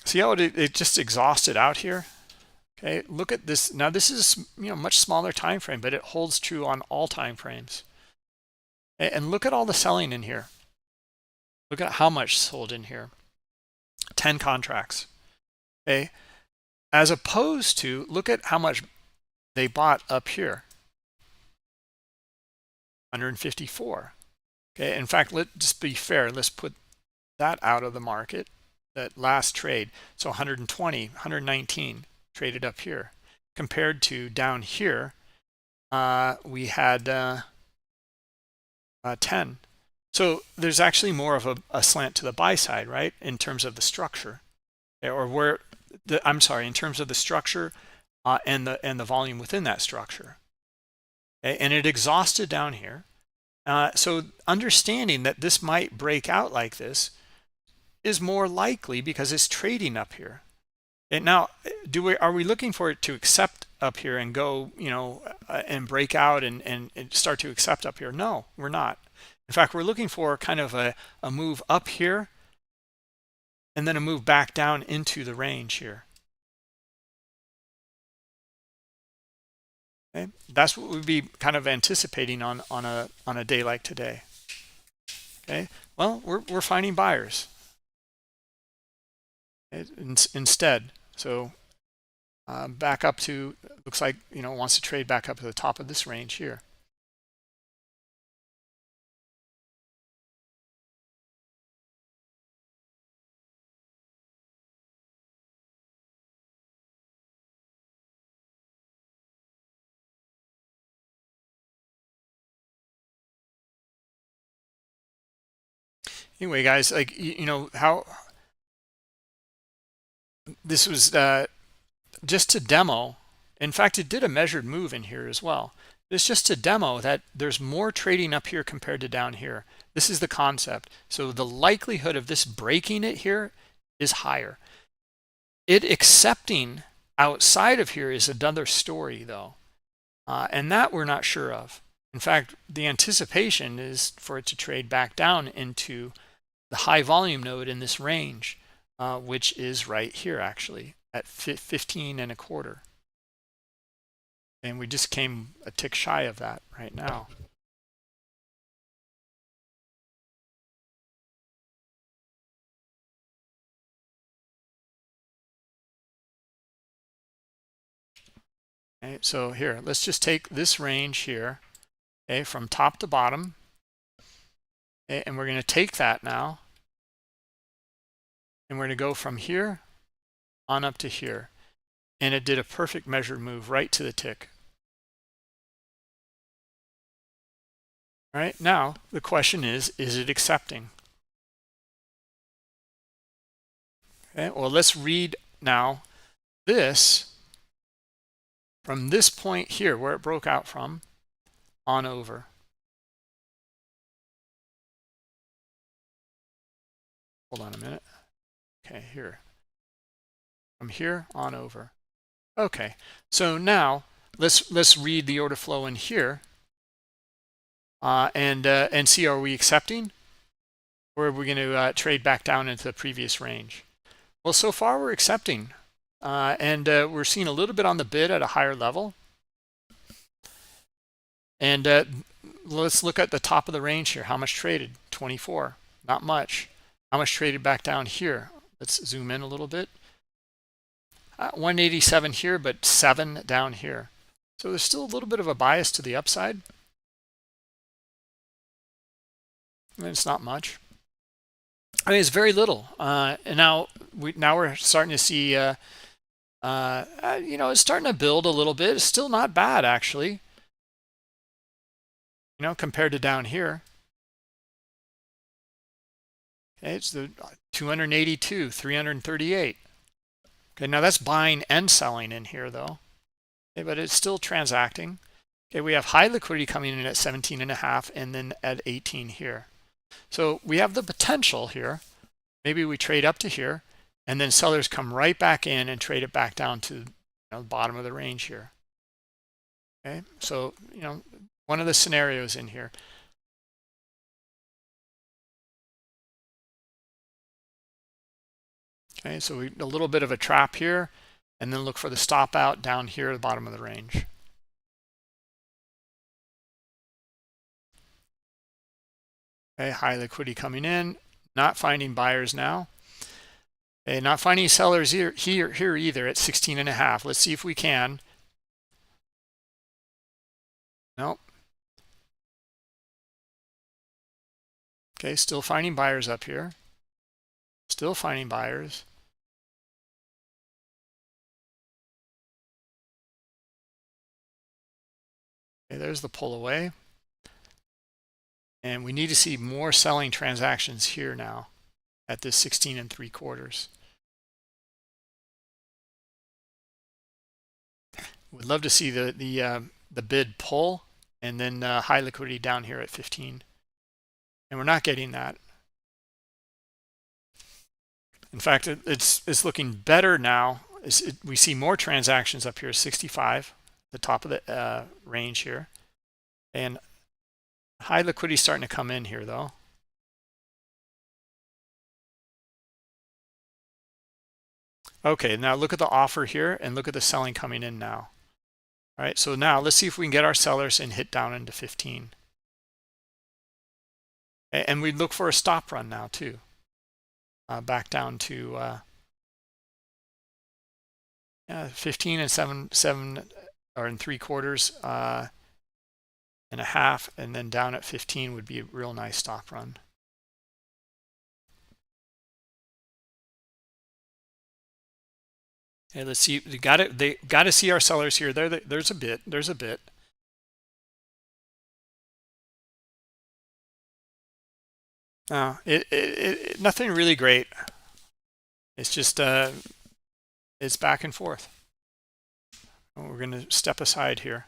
See how it just exhausted out here? Okay, look at this. Now this is, you know, much smaller time frame, but it holds true on all time frames. And look at all the selling in here. Look at how much sold in here. 10 contracts. Okay, as opposed to, look at how much they bought up here. 154. Okay, in fact, let's just be fair. Let's put that out of the market, that last trade. So 120, 119 traded up here, compared to down here, we had 10. So there's actually more of a slant to the buy side, right, in terms of the structure, or where the, I'm sorry, in terms of the structure and the volume within that structure. Okay? And it exhausted down here. So understanding that this might break out like this is more likely because it's trading up here. And now, are we looking for it to accept up here and go, you know, and break out and start to accept up here? No, we're not. In fact, we're looking for kind of a move up here and then a move back down into the range here. Okay, that's what we'd be kind of anticipating on a day like today. Okay, well, we're finding buyers instead. So back up to, looks like, you know, wants to trade back up to the top of this range here. Anyway, guys, like, you know, how this was just to demo. In fact, it did a measured move in here as well. It's just to demo that there's more trading up here compared to down here. This is the concept. So the likelihood of this breaking it here is higher. It accepting outside of here is another story though, and that we're not sure of. In fact, the anticipation is for it to trade back down into the high volume node in this range, which is right here actually at 15.25. And we just came a tick shy of that right now. Okay, so here, let's just take this range here, okay, from top to bottom. Okay, and we're going to take that now. And we're going to go from here on up to here. And it did a perfect measured move right to the tick. All right, now the question is it accepting? Okay, well, let's read now this from this point here where it broke out from on over. Hold on a minute. Okay, here. From here on over. Okay, so now let's read the order flow in here and see, are we accepting, or are we going to trade back down into the previous range? Well, so far we're accepting, and we're seeing a little bit on the bid at a higher level. And let's look at the top of the range here. How much traded? 24. Not much. How much traded back down here? Let's zoom in a little bit. 187 here, but 7 down here. So there's still a little bit of a bias to the upside. I mean, it's not much. I mean, it's very little. And now we're starting to see You know, it's starting to build a little bit. It's still not bad, actually, you know, compared to down here. Okay, it's the 282, 338. Okay, now that's buying and selling in here, though. Okay, but it's still transacting. Okay, we have high liquidity coming in at 17.5 and then at 18 here. So we have the potential here. Maybe we trade up to here, and then sellers come right back in and trade it back down to, you know, the bottom of the range here. Okay, so, you know, one of the scenarios in here. Okay, so a little bit of a trap here, and then look for the stop out down here at the bottom of the range. Okay, high liquidity coming in, not finding buyers now. Okay, not finding sellers here either at 16.5. Let's see if we can. Nope. Okay, still finding buyers up here. Still finding buyers. Okay, there's the pull away. And we need to see more selling transactions here now at this 16.75. We'd love to see the bid pull and then high liquidity down here at 15. And we're not getting that. In fact, it's looking better now. We see more transactions up here, 65, the top of the range here. And high liquidity starting to come in here, though. Okay, now look at the offer here and look at the selling coming in now. All right, so now let's see if we can get our sellers and hit down into 15. And we look for a stop run now too. Back down to 15 and 7 or in 3/4 and a half, and then down at 15 would be a real nice stop run. Okay, let's see. They got to see our sellers here. There's a bit. There's a bit. No, nothing really great. It's just it's back and forth. We're going to step aside here.